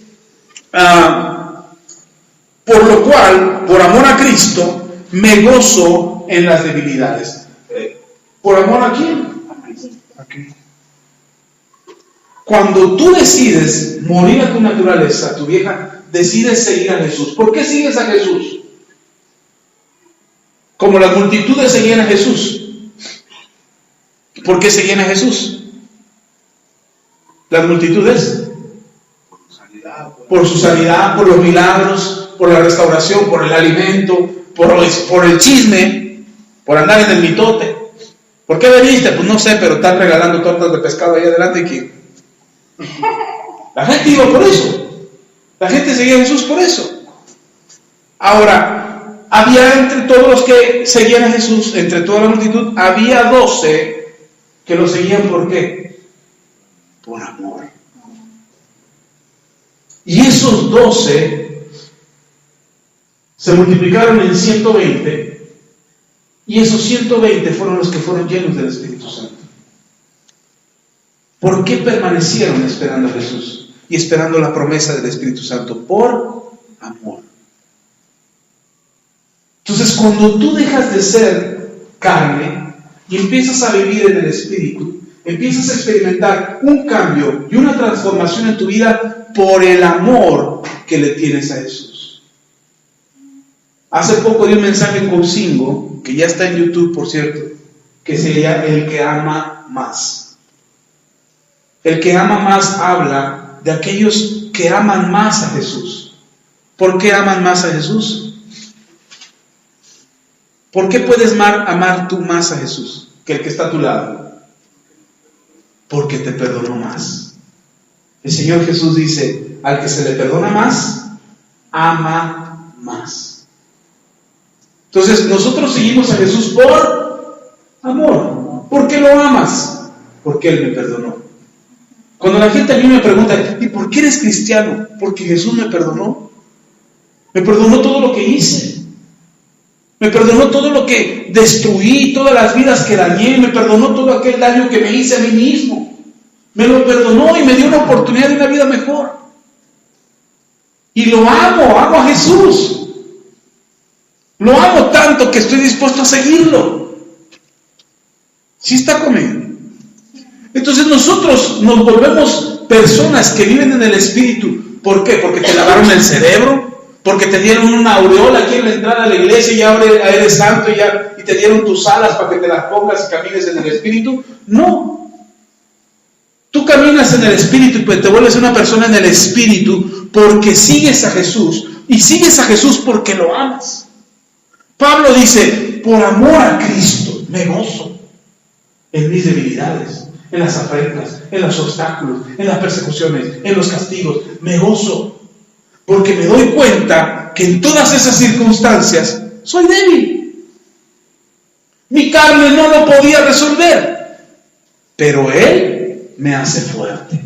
por lo cual, por amor a Cristo, me gozo en las debilidades. ¿Por amor a quién? A Cristo. Cuando tú decides morir a tu naturaleza, a tu vieja, decides seguir a Jesús. ¿Por qué sigues a Jesús? Como las multitudes seguían a Jesús. ¿Por qué seguían a Jesús? Las multitudes, por su sanidad, por los milagros, por la restauración, por el alimento, por el chisme, por andar en el mitote. ¿Por qué veniste? Pues no sé, pero están regalando tortas de pescado ahí adelante. Que la gente iba por eso. La gente seguía a Jesús por eso. Ahora, había entre todos los que seguían a Jesús, entre toda la multitud, había 12 que lo seguían. ¿Por qué? Por amor. Y esos 12 se multiplicaron en 120, y esos 120 fueron los que fueron llenos del Espíritu Santo. ¿Por qué permanecieron esperando a Jesús y esperando la promesa del Espíritu Santo? Por amor. Entonces, cuando tú dejas de ser carne y empiezas a vivir en el Espíritu, empiezas a experimentar un cambio y una transformación en tu vida por el amor que le tienes a Jesús. Hace poco di un mensaje en Cousingo, que ya está en YouTube, por cierto, que sería el que ama más. El que ama más habla de aquellos que aman más a Jesús. ¿Por qué aman más a Jesús? ¿Por qué puedes amar tú más a Jesús que el que está a tu lado? Porque te perdonó más. El Señor Jesús dice, al que se le perdona más, ama más. Entonces nosotros seguimos a Jesús por amor. ¿Por qué lo amas? Porque Él me perdonó. Cuando la gente a mí me pregunta, ¿y por qué eres cristiano? Porque Jesús me perdonó. Me perdonó todo lo que hice. Me perdonó todo lo que destruí, todas las vidas que dañé. Me perdonó todo aquel daño que me hice a mí mismo. Me lo perdonó y me dio una oportunidad de una vida mejor. Y lo amo a Jesús. Lo amo tanto que estoy dispuesto a seguirlo. ¿Sí está conmigo? Entonces nosotros nos volvemos personas que viven en el Espíritu. ¿Por qué? Porque te lavaron el cerebro, porque te dieron una aureola aquí en la entrada de la iglesia y ahora eres santo y te dieron tus alas para que te las pongas y camines en el Espíritu. No. Tú caminas en el Espíritu y te vuelves una persona en el Espíritu porque sigues a Jesús, y sigues a Jesús porque lo amas. Pablo dice, por amor a Cristo me gozo en mis debilidades, en las afrentas, en los obstáculos, en las persecuciones, en los castigos. Me gozo porque me doy cuenta que en todas esas circunstancias soy débil. Mi carne no lo podía resolver, pero Él me hace fuerte.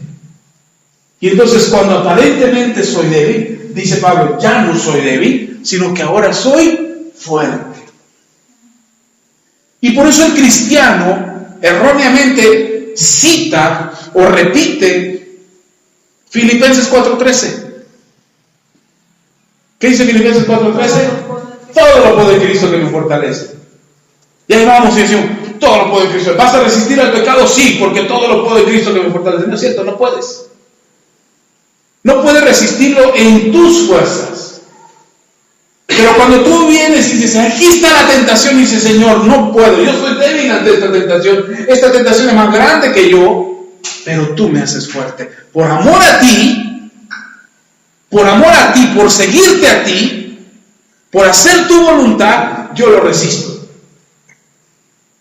Y entonces cuando aparentemente soy débil, dice Pablo, ya no soy débil, sino que ahora soy fuerte. Y por eso el cristiano erróneamente cita o repite Filipenses 4:13. ¿Qué dice Filipenses 4:13? Todo lo puedo en Cristo que me fortalece. Y ahí vamos y decimos, todo lo puedo en Cristo. ¿Vas a resistir al pecado? Sí, porque todo lo puedo en Cristo que me fortalece. No es cierto, no puedes. No puedes resistirlo en tus fuerzas. Pero cuando tú vienes y dices, aquí está la tentación, y dices, Señor, no puedo, yo soy débil ante esta tentación. Esta tentación es más grande que yo, pero tú me haces fuerte. Por amor a ti, por seguirte a ti, por hacer tu voluntad, yo lo resisto.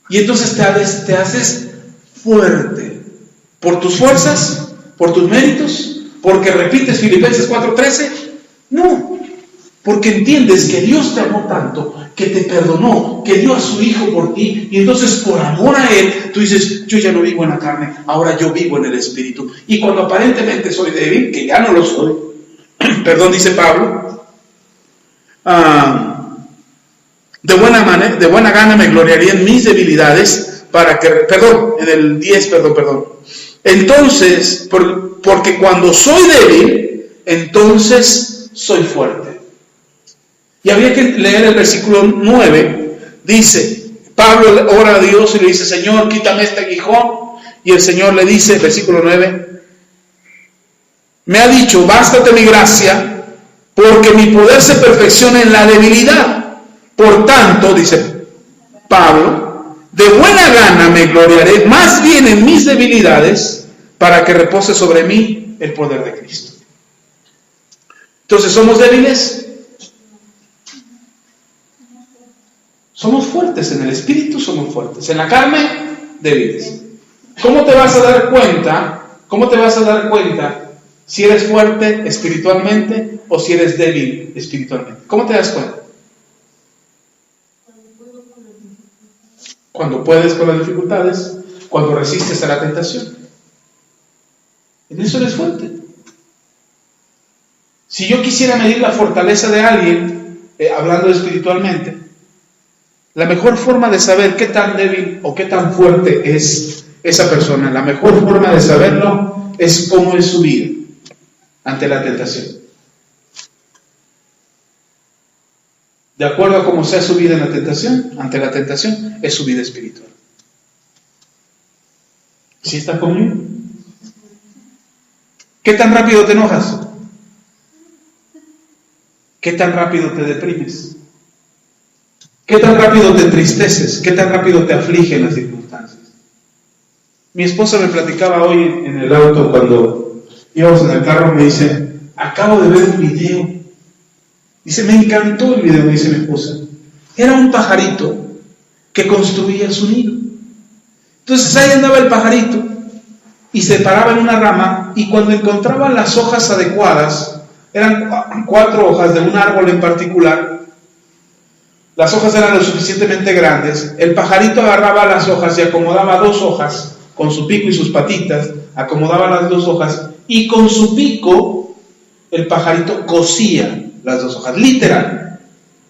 Y entonces te haces fuerte. ¿Por tus fuerzas? ¿Por tus méritos? ¿Porque repites Filipenses 4:13? No. Porque entiendes que Dios te amó tanto, que te perdonó, que dio a su Hijo por ti. Y entonces por amor a Él, tú dices, yo ya no vivo en la carne, ahora yo vivo en el Espíritu. Y cuando aparentemente soy débil, que ya no lo soy, perdón, dice Pablo, de buena gana me gloriaría en mis debilidades en el 10, entonces, porque cuando soy débil, entonces soy fuerte. Y habría que leer el versículo 9, dice, Pablo ora a Dios y le dice, Señor, quítame este aguijón, y el Señor le dice, versículo 9, me ha dicho, bástate mi gracia, porque mi poder se perfecciona en la debilidad. Por tanto, dice Pablo, de buena gana me gloriaré más bien en mis debilidades para que repose sobre mí el poder de Cristo. Entonces, ¿somos débiles? Somos fuertes en el espíritu, somos fuertes. En la carne, débiles. ¿Cómo te vas a dar cuenta? Si eres fuerte espiritualmente o si eres débil espiritualmente. ¿Cómo te das cuenta? Cuando puedes con las dificultades, cuando resistes a la tentación. En eso eres fuerte. Si yo quisiera medir la fortaleza de alguien, hablando espiritualmente, la mejor forma de saber qué tan débil o qué tan fuerte es esa persona, la mejor forma de saberlo es cómo es su vida ante la tentación. De acuerdo a cómo sea su vida en la tentación, ante la tentación, es su vida espiritual. ¿Sí está conmigo? ¿Qué tan rápido te enojas? ¿Qué tan rápido te deprimes? ¿Qué tan rápido te entristeces? ¿Qué tan rápido te afligen las circunstancias? Mi esposa me platicaba hoy en el auto cuando íbamos en el carro, me dice, acabo de ver un video. Dice, me encantó el video, me dice mi esposa. Era un pajarito que construía su nido. Entonces ahí andaba el pajarito y se paraba en una rama y cuando encontraba las hojas adecuadas, eran 4 hojas de un árbol en particular, las hojas eran lo suficientemente grandes, el pajarito agarraba las hojas y acomodaba 2 hojas con su pico y sus patitas, acomodaba las 2 hojas y con su pico el pajarito cosía las 2 hojas, literal.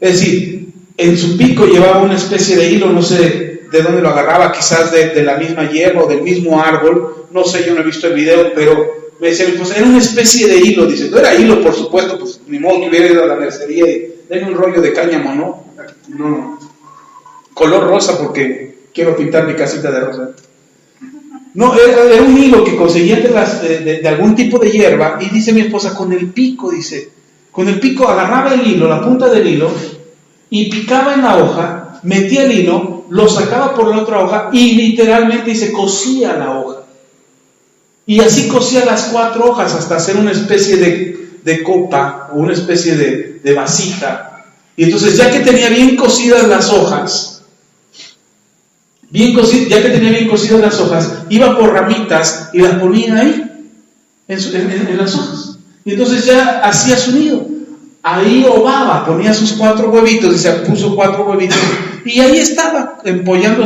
Es decir, en su pico llevaba una especie de hilo, no sé de dónde lo agarraba, quizás de la misma hierba o del mismo árbol, no sé, yo no he visto el video, pero me decía mi esposa, era una especie de hilo, dice, no era hilo, por supuesto, pues ni modo que hubiera ido a la mercería y denme un rollo de cáñamo, no, color rosa porque quiero pintar mi casita de rosa. No, era un hilo que conseguía de algún tipo de hierba y dice mi esposa, con el pico agarraba el hilo, la punta del hilo y picaba en la hoja, metía el hilo, lo sacaba por la otra hoja y literalmente se cosía la hoja. Y así cosía las 4 hojas hasta hacer una especie de copa o una especie de vasija. Y entonces ya que tenía bien cosidas las hojas, iba por ramitas y las ponía ahí, en las hojas. Y entonces ya hacía su nido. Ahí ovaba, ponía sus 4 huevitos, y se puso 4 huevitos, y ahí estaba, empollando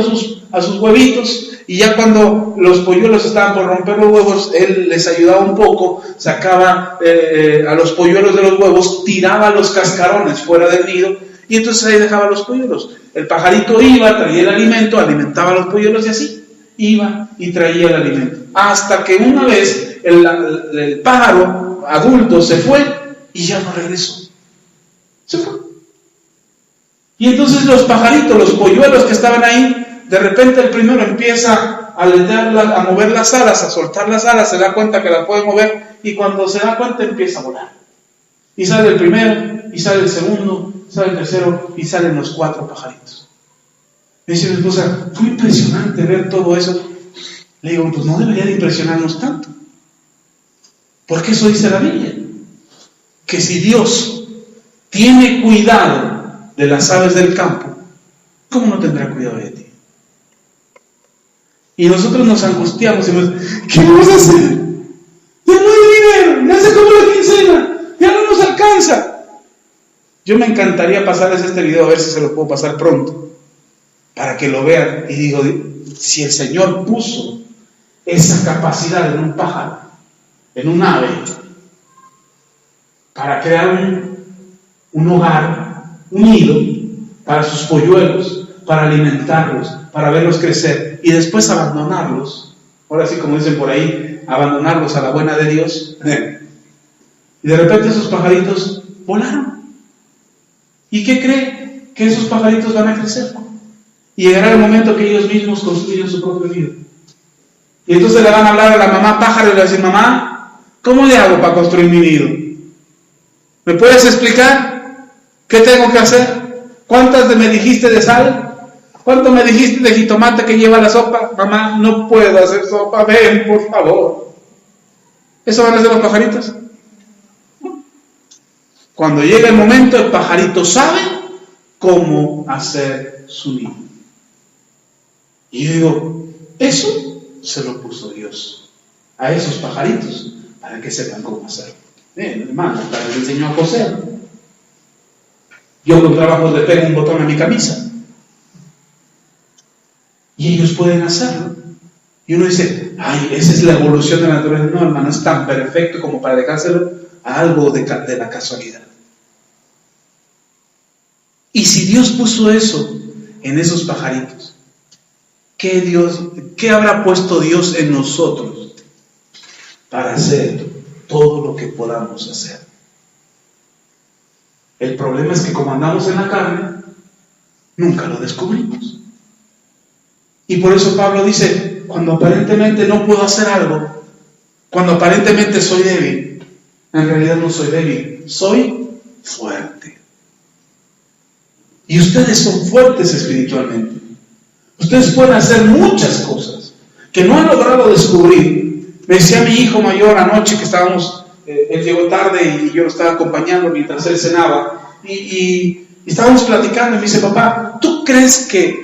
a sus huevitos, y ya cuando los polluelos estaban por romper los huevos, él les ayudaba un poco, sacaba a los polluelos de los huevos, tiraba los cascarones fuera del nido, y entonces ahí dejaba los polluelos. El pajarito iba, traía el alimento, alimentaba a los polluelos y así, iba y traía el alimento. Hasta que una vez el pájaro adulto se fue y ya no regresó. Se fue. Y entonces los pajaritos, los polluelos que estaban ahí, de repente el primero empieza a mover las alas, a soltar las alas, se da cuenta que las puede mover, y cuando se da cuenta empieza a volar. Y sale el primero, y sale el segundo, sale el tercero, y salen los 4 pajaritos. Me dice mi esposa, fue impresionante ver todo eso. Le digo, pues no debería de impresionarnos tanto. Porque eso dice la Biblia. Que si Dios tiene cuidado de las aves del campo, ¿cómo no tendrá cuidado de ti? Y nosotros nos angustiamos y nos decimos, ¿qué vamos a hacer? Ya no hay dinero, ya se acabó la quincena, ya no nos alcanza. Yo me encantaría pasarles este video, a ver si se lo puedo pasar pronto, para que lo vean. Y digo, si el Señor puso esa capacidad en un pájaro, en un ave, para crear un hogar, un nido para sus polluelos, para alimentarlos, para verlos crecer y después abandonarlos, ahora sí como dicen por ahí, abandonarlos a la buena de Dios. Y de repente esos pajaritos volaron. ¿Y qué cree? Que esos pajaritos van a crecer. Y llegará el momento que ellos mismos construyen su propio nido. Y entonces le van a hablar a la mamá pájaro y le van a decir, mamá, ¿cómo le hago para construir mi nido? ¿Me puedes explicar qué tengo que hacer? ¿Cuántas me dijiste de sal? ¿Cuánto me dijiste de jitomate que lleva la sopa? Mamá, no puedo hacer sopa, ven, por favor. ¿Eso van a hacer los pajaritos? Cuando llega el momento, el pajarito sabe cómo hacer su nido. Y yo digo, eso se lo puso Dios a esos pajaritos para que sepan cómo hacerlo. Hermano, les enseñó a coser. Yo con trabajo le pego un botón a mi camisa. Y ellos pueden hacerlo. Y uno dice, ay, esa es la evolución de la naturaleza. No, hermano, es tan perfecto como para dejárselo a algo de la casualidad. Y si Dios puso eso en esos pajaritos, ¿qué habrá puesto Dios en nosotros para hacer todo lo que podamos hacer? El problema es que como andamos en la carne, nunca lo descubrimos. Y por eso Pablo dice, cuando aparentemente no puedo hacer algo, cuando aparentemente soy débil, en realidad no soy débil, soy fuerte. Y ustedes son fuertes espiritualmente. Ustedes pueden hacer muchas cosas que no han logrado descubrir. Me decía mi hijo mayor anoche que estábamos, él llegó tarde y yo lo estaba acompañando mientras él cenaba, y estábamos platicando y me dice, papá, ¿tú crees que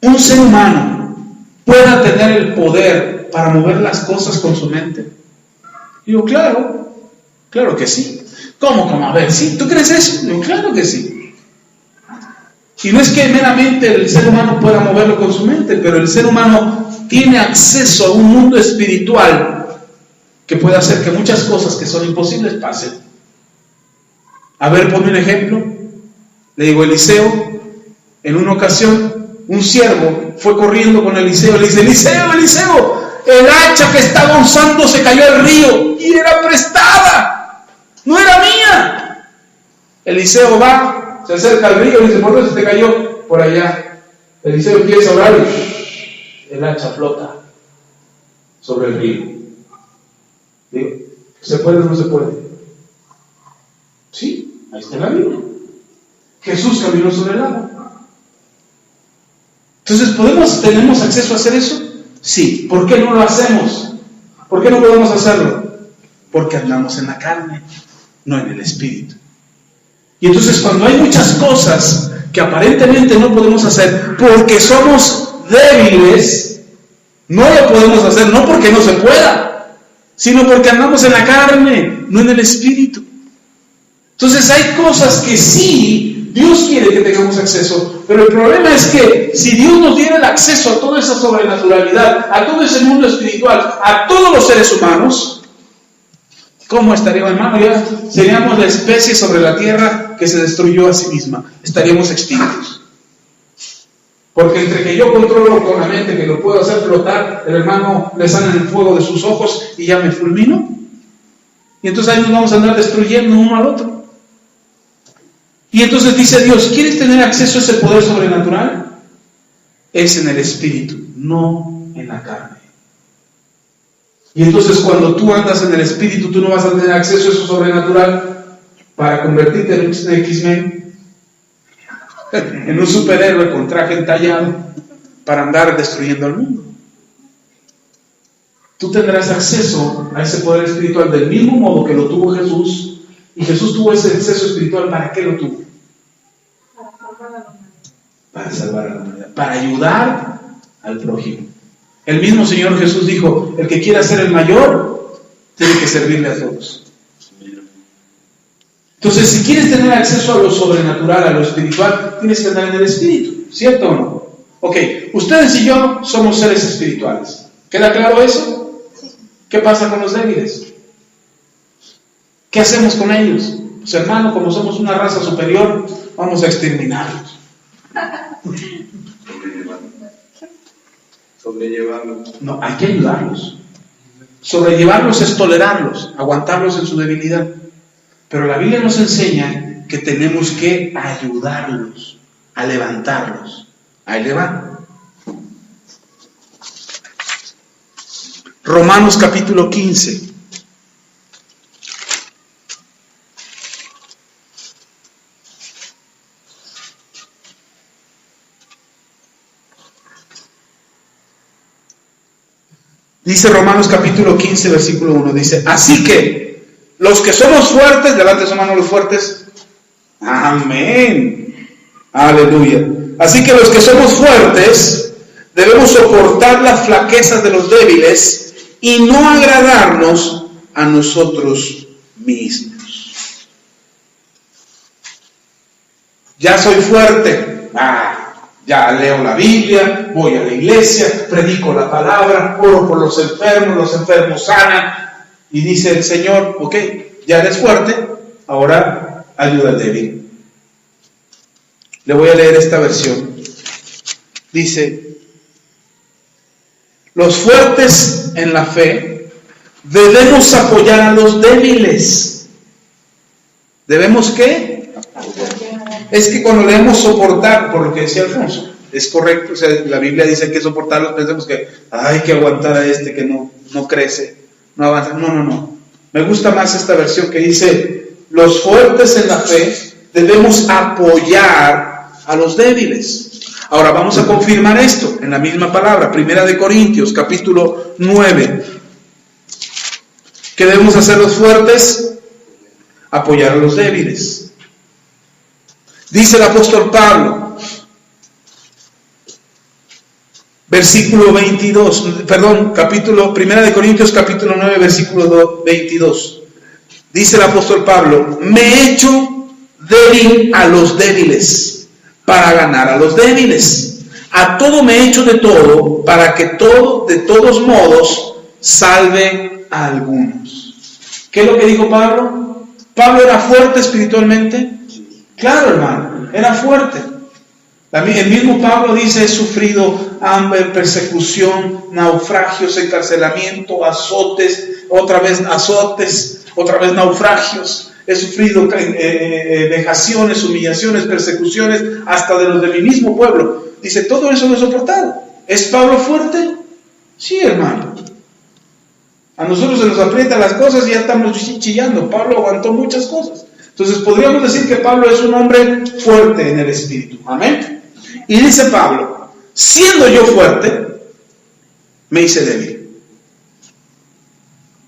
un ser humano pueda tener el poder para mover las cosas con su mente? Y digo, claro que sí. ¿Cómo? A ver, ¿sí? ¿Tú crees eso? Digo, claro que sí. Y no es que meramente el ser humano pueda moverlo con su mente, pero el ser humano tiene acceso a un mundo espiritual que puede hacer que muchas cosas que son imposibles pasen. A ver, ponme un ejemplo. Le digo, Eliseo, en una ocasión, un siervo fue corriendo con Eliseo y le dice, Eliseo, el hacha que estaba usando se cayó al río y era prestada, no era mía. Eliseo va, se acerca al río y dice, ¿por qué se te cayó? Por allá. Eliseo empieza a orar y el hacha flota sobre el río. Digo, ¿se puede o no se puede? Sí, ahí está la Biblia. Jesús caminó sobre el agua. Entonces, ¿tenemos acceso a hacer eso? Sí. ¿Por qué no lo hacemos? ¿Por qué no podemos hacerlo? Porque andamos en la carne, no en el espíritu. Y entonces cuando hay muchas cosas que aparentemente no podemos hacer porque somos débiles, no lo podemos hacer, no porque no se pueda, sino porque andamos en la carne, no en el espíritu. Entonces hay cosas que sí, Dios quiere que tengamos acceso, pero el problema es que si Dios nos diera el acceso a toda esa sobrenaturalidad, a todo ese mundo espiritual, a todos los seres humanos, ¿cómo estaríamos, hermano? Ya seríamos la especie sobre la tierra que se destruyó a sí misma. Estaríamos extintos. Porque entre que yo controlo con la mente, que lo puedo hacer flotar, el hermano le sale el fuego de sus ojos y ya me fulmino. Y entonces ahí nos vamos a andar destruyendo uno al otro. Y entonces dice Dios, ¿quieres tener acceso a ese poder sobrenatural? Es en el Espíritu, no en la carne. Y entonces cuando tú andas en el Espíritu, tú no vas a tener acceso a eso sobrenatural para convertirte en un X-Men, en un superhéroe con traje entallado para andar destruyendo al mundo. Tú tendrás acceso a ese poder espiritual del mismo modo que lo tuvo Jesús. Y Jesús tuvo ese acceso espiritual. ¿Para qué lo tuvo? Para salvar a la humanidad, para ayudar al prójimo. El mismo Señor Jesús dijo, el que quiera ser el mayor, tiene que servirle a todos. Entonces, si quieres tener acceso a lo sobrenatural, a lo espiritual, tienes que andar en el Espíritu, ¿cierto o no? Ok, ustedes y yo somos seres espirituales. ¿Queda claro eso? ¿Qué pasa con los débiles? ¿Qué hacemos con ellos? Pues hermano, como somos una raza superior, vamos a exterminarlos. Sobrellevarlos. No, hay que ayudarlos. Sobrellevarlos es tolerarlos, aguantarlos en su debilidad. Pero la Biblia nos enseña que tenemos que ayudarlos, a levantarlos, a elevar. Romanos capítulo 15. Dice Romanos capítulo 15, versículo 1, dice, así que los que somos fuertes, levante su mano los fuertes, amén, aleluya, así que los que somos fuertes debemos soportar las flaquezas de los débiles y no agradarnos a nosotros mismos. Ya soy fuerte, ya leo la Biblia, voy a la iglesia, predico la palabra, oro por los enfermos sanan. Y dice el Señor, ok, ya eres fuerte, ahora ayuda al débil. Le voy a leer esta versión. Dice, los fuertes en la fe debemos apoyar a los débiles. ¿Debemos qué? Es que cuando leemos soportar, por lo que decía Alfonso, es correcto, o sea, la Biblia dice que soportarlos, pensamos que hay que aguantar a este que no crece, no avanza. No. Me gusta más esta versión que dice, los fuertes en la fe debemos apoyar a los débiles. Ahora vamos a confirmar esto en la misma palabra, 1 Corintios, capítulo 9. ¿Qué debemos hacer los fuertes? Apoyar a los débiles. Dice el apóstol Pablo, versículo 22, capítulo 1 Corintios, capítulo 9, versículo 22. Dice el apóstol Pablo, me he hecho débil a los débiles, para ganar a los débiles. A todo me he hecho de todo, para que todo, de todos modos, salve a algunos. ¿Qué es lo que dijo Pablo? ¿Pablo era fuerte espiritualmente? Claro, hermano, era fuerte. El mismo Pablo dice, he sufrido hambre, persecución, naufragios, encarcelamiento, azotes, otra vez naufragios. He sufrido vejaciones, humillaciones, persecuciones, hasta de los de mi mismo pueblo. Dice, todo eso lo he soportado. ¿Es Pablo fuerte? Sí, hermano. A nosotros se nos aprietan las cosas y ya estamos chillando. Pablo aguantó muchas cosas. Entonces podríamos decir que Pablo es un hombre fuerte en el espíritu. Amén. Y dice Pablo, siendo yo fuerte, me hice débil.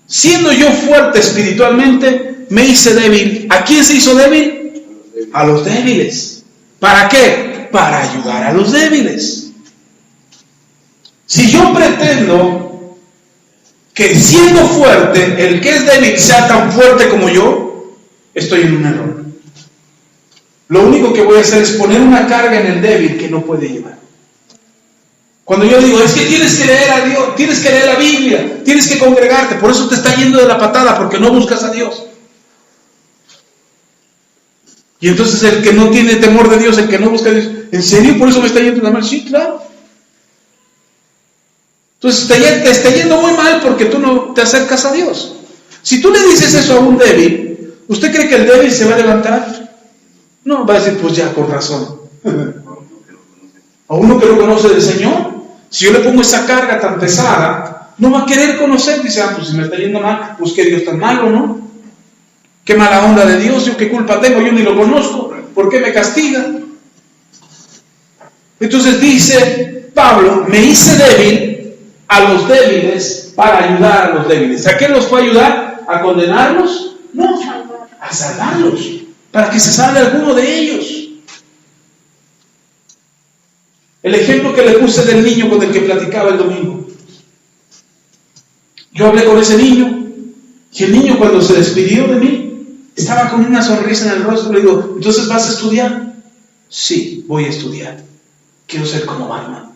Siendo yo fuerte espiritualmente, me hice débil. ¿A quién se hizo débil? A los débiles. ¿Para qué? Para ayudar a los débiles. Si yo pretendo que siendo fuerte, el que es débil sea tan fuerte como yo, estoy en un error. Lo único que voy a hacer es poner una carga en el débil que no puede llevar. Cuando yo digo, es que tienes que leer a Dios, tienes que leer la Biblia, tienes que congregarte, por eso te está yendo de la patada, porque no buscas a Dios. Y entonces el que no tiene temor de Dios, el que no busca a Dios, ¿en serio por eso me está yendo de mal? Sí, claro. Entonces te está yendo muy mal porque tú no te acercas a Dios. Si tú le dices eso a un débil, ¿usted cree que el débil se va a levantar? No, va a decir, pues ya, con razón. A uno que no conoce del Señor, si yo le pongo esa carga tan pesada, no va a querer conocer. Dice, pues si me está yendo mal, pues qué Dios tan malo, ¿no? Qué mala onda de Dios, yo qué culpa tengo, yo ni lo conozco, ¿por qué me castiga? Entonces dice Pablo, me hice débil a los débiles para ayudar a los débiles. ¿A qué los fue a ayudar? ¿A condenarlos? No, a salvarlos, para que se salve alguno de ellos. El ejemplo que le puse del niño con el que platicaba el domingo. Yo hablé con ese niño, y el niño cuando se despidió de mí, estaba con una sonrisa en el rostro. Le digo, ¿entonces vas a estudiar? Sí, voy a estudiar. Quiero ser como Batman.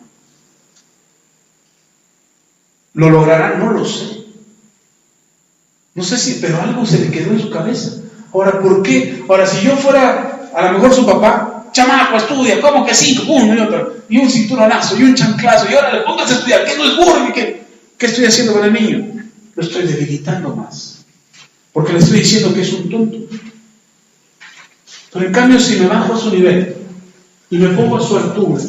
¿Lo logrará? No lo sé. No sé si, pero algo se le quedó en su cabeza. Ahora, ¿por qué? Ahora, si yo fuera, a lo mejor su papá, chamaco, estudia, ¿cómo que 5? Uno y otro, y un cinturonazo, y un chanclazo, y ahora le pongas a estudiar, que no es burro, ¿qué estoy haciendo con el niño? Lo estoy debilitando más, porque le estoy diciendo que es un tonto. Pero en cambio, si me bajo a su nivel, y me pongo a su altura,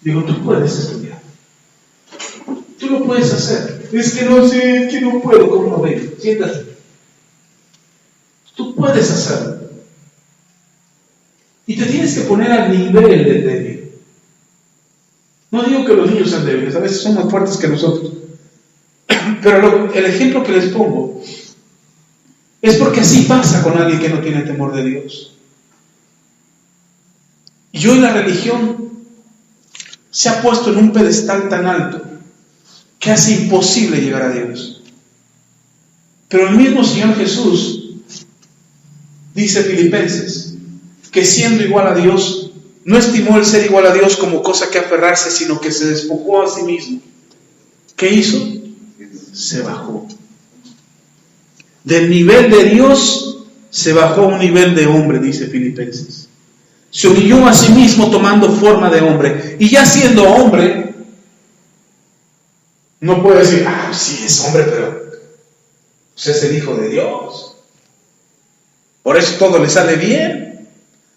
digo, tú puedes estudiar, tú lo puedes hacer. Es que no sé, es que no puedo, ¿cómo lo ven? Siéntate. Tú puedes hacerlo. Y te tienes que poner al nivel del débil. No digo que los niños sean débiles, a veces son más fuertes que nosotros. Pero el ejemplo que les pongo es porque así pasa con alguien que no tiene temor de Dios. Y hoy la religión se ha puesto en un pedestal tan alto que hace imposible llegar a Dios. Pero el mismo Señor Jesús dice Filipenses que siendo igual a Dios, no estimó el ser igual a Dios como cosa que aferrarse, sino que se despojó a sí mismo. ¿Qué hizo? Se bajó. Del nivel de Dios se bajó a un nivel de hombre, dice Filipenses. Se humilló a sí mismo tomando forma de hombre. Y ya siendo hombre, no puede decir, sí es hombre, pero pues es el Hijo de Dios. Por eso todo le sale bien.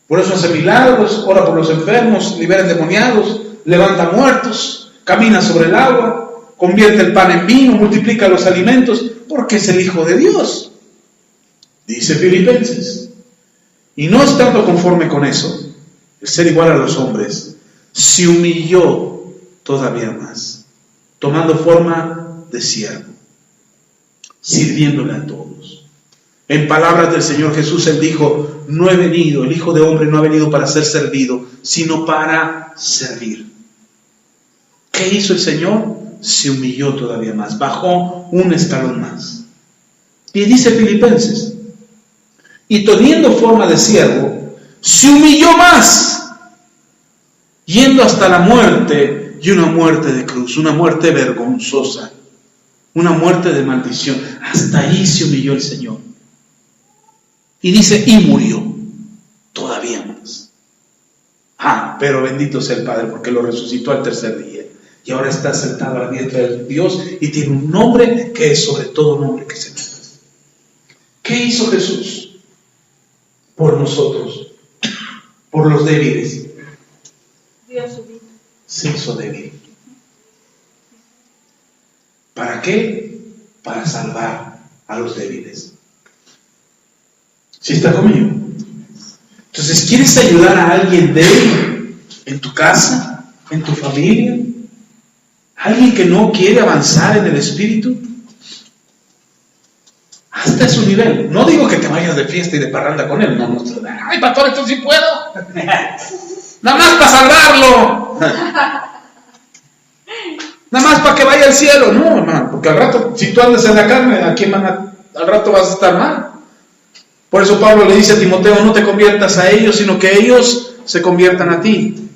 Por eso hace milagros, ora por los enfermos, libera endemoniados, levanta muertos, camina sobre el agua, convierte el pan en vino, multiplica los alimentos, porque es el Hijo de Dios. Dice Filipenses. Y no estando conforme con eso, el ser igual a los hombres, se humilló todavía más, tomando forma de siervo, sirviéndole a todos. En palabras del Señor Jesús, Él dijo, no he venido, el Hijo de Hombre no ha venido para ser servido, sino para servir. ¿Qué hizo el Señor? Se humilló todavía más, bajó un escalón más. Y dice Filipenses, y teniendo forma de siervo, se humilló más, yendo hasta la muerte, y una muerte de cruz, una muerte vergonzosa, una muerte de maldición. Hasta ahí se humilló el Señor. Y dice, y murió todavía más. Pero bendito sea el Padre, porque lo resucitó al tercer día. Y ahora está sentado a la diestra de Dios y tiene un nombre que es sobre todo nombre que se llama. ¿Qué hizo Jesús por nosotros? Por los débiles. Se hizo débil. ¿Para qué? Para salvar a los débiles. ¿Sí está conmigo? Entonces, ¿quieres ayudar a alguien débil en tu casa, en tu familia? ¿Alguien que no quiere avanzar en el espíritu? Hasta su nivel. No digo que te vayas de fiesta y de parranda con él. No, ay, pastor, esto sí puedo. Nada más para salvarlo. Nada más para que vaya al cielo. No, hermano, porque al rato, si tú andas en la carne, ¿a quién al rato vas a estar mal? Por eso Pablo le dice a Timoteo, no te conviertas a ellos, sino que ellos se conviertan a ti.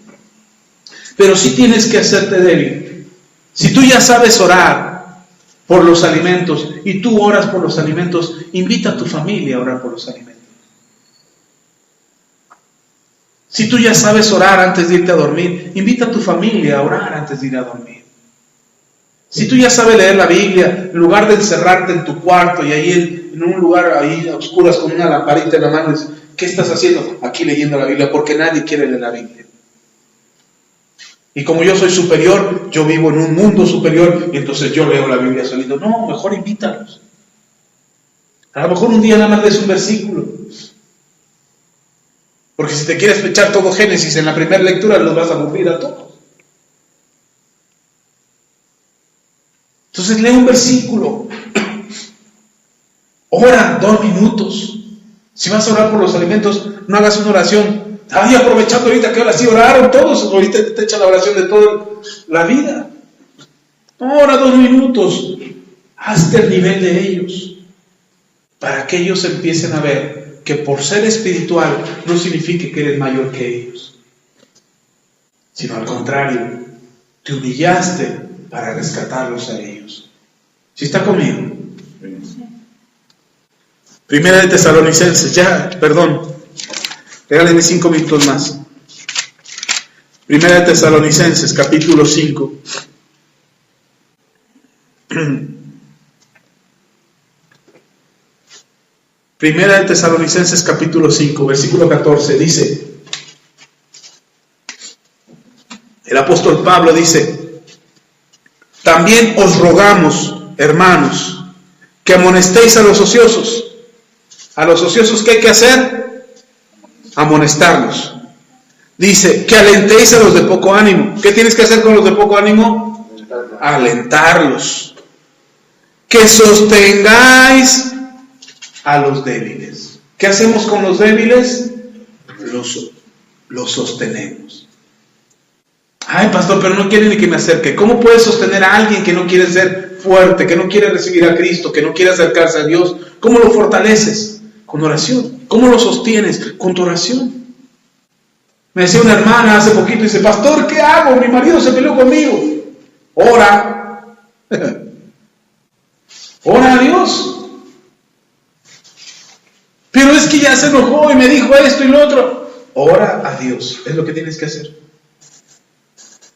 Pero sí tienes que hacerte débil. Si tú ya sabes orar por los alimentos y tú oras por los alimentos, invita a tu familia a orar por los alimentos. Si tú ya sabes orar antes de irte a dormir, invita a tu familia a orar antes de ir a dormir. Si tú ya sabes leer la Biblia, en lugar de encerrarte en tu cuarto y ahí en un lugar ahí a oscuras con una lamparita en la mano, ¿Qué estás haciendo? Aquí leyendo la Biblia, porque nadie quiere leer la Biblia. Y como yo soy superior, yo vivo en un mundo superior, y entonces yo leo la Biblia solito. No, mejor invítalos. A lo mejor un día nada más lees un versículo. Porque si te quieres echar todo Génesis en la primera lectura, los vas a aburrir a todos. Entonces lee un versículo. Ora 2 minutos. Si vas a orar por los alimentos, no hagas una oración. Ay, aprovechando ahorita que ahora sí oraron todos, ahorita te echa la oración de toda la vida. Ora 2 minutos. Hazte el nivel de ellos. Para que ellos empiecen a ver que por ser espiritual no significa que eres mayor que ellos. Sino al contrario, te humillaste para rescatarlos a ellos. ¿Sí está conmigo? Primera de Tesalonicenses, regálenme 5 minutos más. Primera de Tesalonicenses, capítulo 5. Primera de Tesalonicenses, capítulo 5, versículo 14, dice, el apóstol Pablo dice, también os rogamos, hermanos, que amonestéis a los ociosos. A los ociosos, ¿qué hay que hacer? Amonestarlos. Dice, que alentéis a los de poco ánimo. ¿Qué tienes que hacer con los de poco ánimo? Alentarlos. Que sostengáis a los débiles. ¿Qué hacemos con los débiles? Los sostenemos. Ay, pastor, pero no quiere ni que me acerque. ¿Cómo puedes sostener a alguien que no quiere ser fuerte, que no quiere recibir a Cristo, que no quiere acercarse a Dios? ¿Cómo lo fortaleces? Con oración. ¿Cómo lo sostienes? Con tu oración. Me decía una hermana hace poquito, dice, pastor, ¿qué hago? Mi marido se peleó conmigo. Ora. Ora a Dios. Pero es que ya se enojó y me dijo esto y lo otro. Ora a Dios. Es lo que tienes que hacer.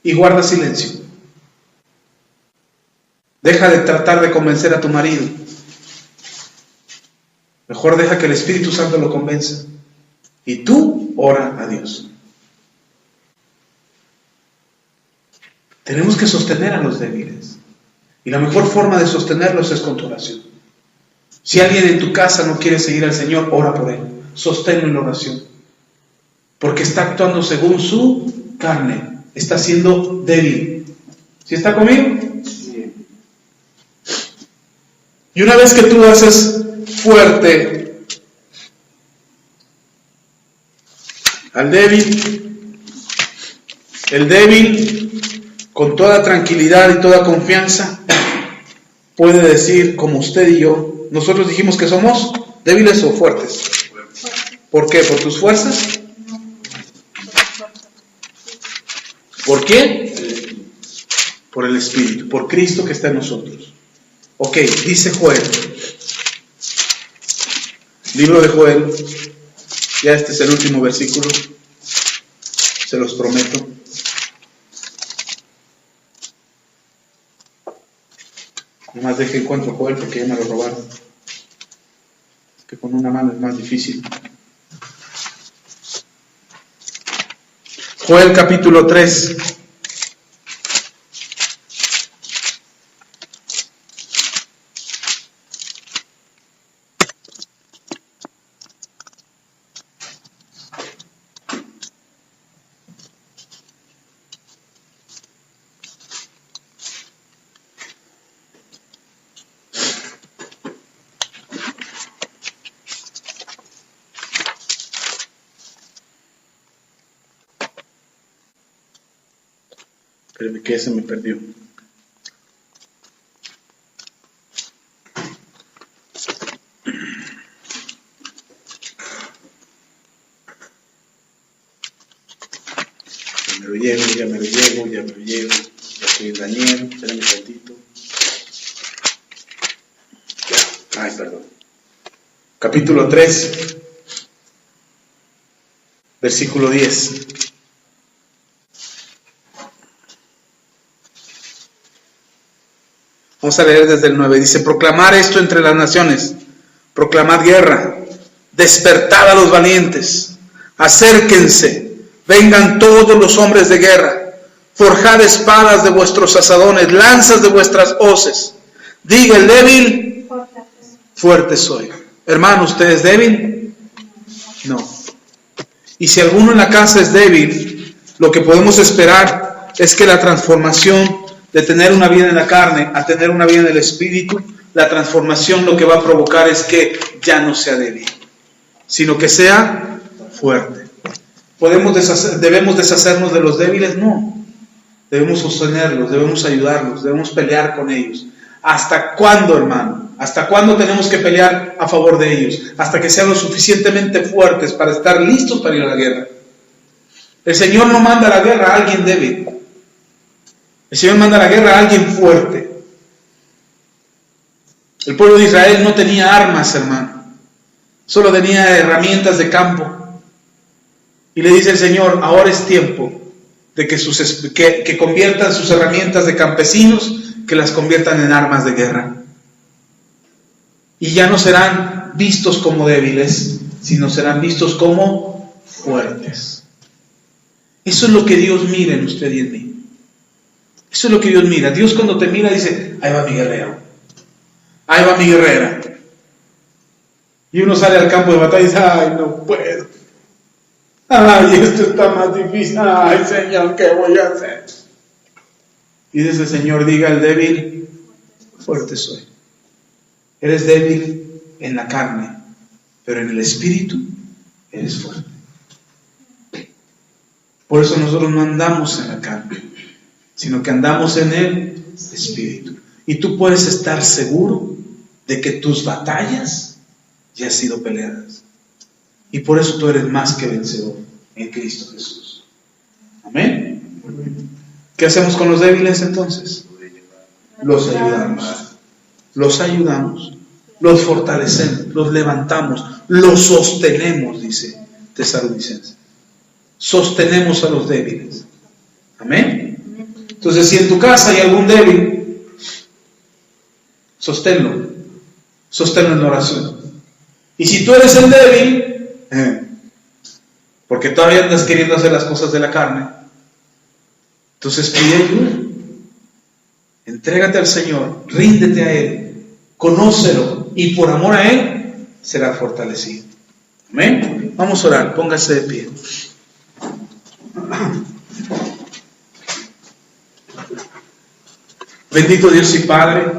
Y guarda silencio. Deja de tratar de convencer a tu marido. Mejor deja que el Espíritu Santo lo convenza. Y tú ora a Dios. Tenemos que sostener a los débiles. Y la mejor forma de sostenerlos es con tu oración. Si alguien en tu casa no quiere seguir al Señor, ora por él. Sosténlo en la oración. Porque está actuando según su carne. Está siendo débil. ¿Sí está conmigo? Sí. Y una vez que tú haces fuerte al débil, el débil con toda tranquilidad y toda confianza puede decir, como usted y yo, nosotros dijimos que somos débiles o fuertes. ¿Por qué? ¿Por tus fuerzas? ¿Por qué? Por el Espíritu, por Cristo que está en nosotros. Ok, dice Joel. Libro de Joel, ya este es el último versículo, se los prometo. Nomás deje encuentro Joel porque ya me lo robaron. Que con una mano es más difícil. Joel capítulo 3. Espérame que ese me perdió. Ya me lo llevo. Ya estoy en Daniel. Espérame un ratito. Ya. Ay, perdón. Capítulo 3, versículo 10. Vamos a leer desde el 9. Dice, proclamar esto entre las naciones, proclamad guerra, Despertad a los valientes, acérquense, vengan todos los hombres de guerra, forjad espadas de vuestros asadones, lanzas de vuestras hoces. Diga el débil, fuerte soy. Hermano, ¿usted es débil? No. Y si alguno en la casa es débil, lo que podemos esperar es que la transformación de tener una vida en la carne a tener una vida en el espíritu, la transformación lo que va a provocar es que ya no sea débil, sino que sea fuerte. ¿Debemos deshacernos de los débiles? No. Debemos sostenerlos, debemos ayudarlos, debemos pelear con ellos. ¿Hasta cuándo, hermano? ¿Hasta cuándo tenemos que pelear a favor de ellos? Hasta que sean lo suficientemente fuertes para estar listos para ir a la guerra. El Señor no manda a la guerra a alguien débil. El Señor manda a la guerra a alguien fuerte. El pueblo de Israel no tenía armas, hermano. Solo tenía herramientas de campo. Y le dice el Señor, ahora es tiempo de que conviertan sus herramientas de campesinos, que las conviertan en armas de guerra. Y ya no serán vistos como débiles, sino serán vistos como fuertes. Eso es lo que Dios mira en usted y en mí. Eso es lo que Dios mira. Dios cuando te mira dice, ahí va mi guerrero, ahí va mi guerrera. Y uno sale al campo de batalla y dice, ay, no puedo. Ay, esto está más difícil. Ay, Señor, ¿qué voy a hacer? Y dice el Señor, diga al débil, fuerte soy. Eres débil en la carne, pero en el espíritu eres fuerte. Por eso nosotros no andamos en la carne, sino que andamos en el espíritu. Y tú puedes estar seguro de que tus batallas ya han sido peleadas. Y por eso tú eres más que vencedor en Cristo Jesús. Amén. ¿Qué hacemos con los débiles entonces? Los ayudamos. Los ayudamos. Los fortalecemos. Los levantamos. Los sostenemos, dice Tesalonicenses. Sostenemos a los débiles. Amén. Entonces, si en tu casa hay algún débil, sosténlo. Sosténlo en oración. Y si tú eres el débil, porque todavía andas queriendo hacer las cosas de la carne, entonces pide ayuda. Entrégate al Señor, ríndete a Él, conócelo, y por amor a Él será fortalecido. Amén. Vamos a orar, póngase de pie. Bendito Dios y Padre,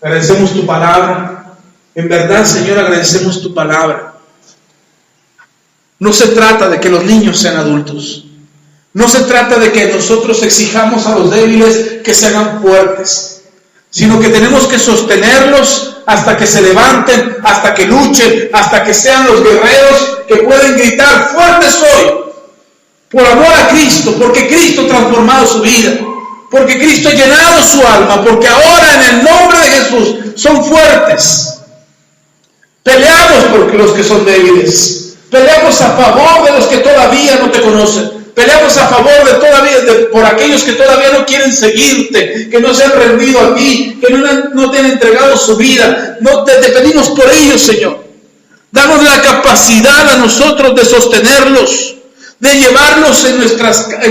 agradecemos tu palabra. En verdad, Señor, agradecemos tu palabra. No se trata de que los niños sean adultos. No se trata de que nosotros exijamos a los débiles que se hagan fuertes, sino que tenemos que sostenerlos hasta que se levanten, hasta que luchen, hasta que sean los guerreros que pueden gritar, fuerte soy, por amor a Cristo, porque Cristo ha transformado su vida, porque Cristo ha llenado su alma, porque ahora en el nombre de Jesús son fuertes. Peleamos por los que son débiles, peleamos a favor de los que todavía no te conocen. Peleamos a favor por aquellos que todavía no quieren seguirte, que no se han rendido a ti, que no te han entregado su vida. Te pedimos por ellos, Señor. Danos la capacidad a nosotros de sostenerlos, de llevarlos en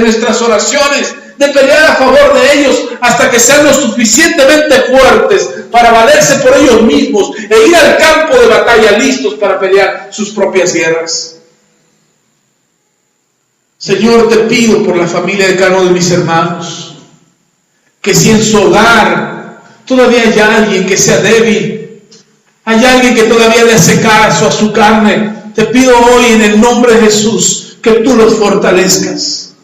nuestras oraciones, de pelear a favor de ellos hasta que sean lo suficientemente fuertes para valerse por ellos mismos e ir al campo de batalla listos para pelear sus propias guerras. Señor, te pido por la familia de cada uno de mis hermanos, que si en su hogar todavía hay alguien que sea débil, hay alguien que todavía le hace caso a su carne, te pido hoy en el nombre de Jesús que tú los fortalezcas.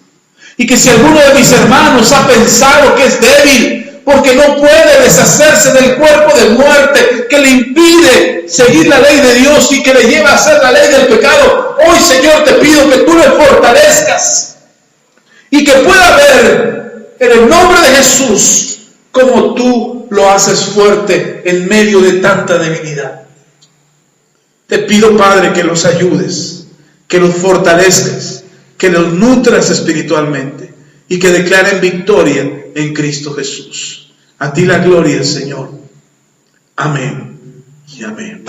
Y que si alguno de mis hermanos ha pensado que es débil, porque no puede deshacerse del cuerpo de muerte que le impide seguir la ley de Dios y que le lleva a hacer la ley del pecado, hoy, Señor, te pido que tú le fortalezcas y que pueda ver en el nombre de Jesús cómo tú lo haces fuerte en medio de tanta debilidad. Te pido, Padre, que los ayudes, que los fortalezcas, que los nutras espiritualmente y que declaren victoria en Cristo Jesús. A ti la gloria, Señor. Amén y amén.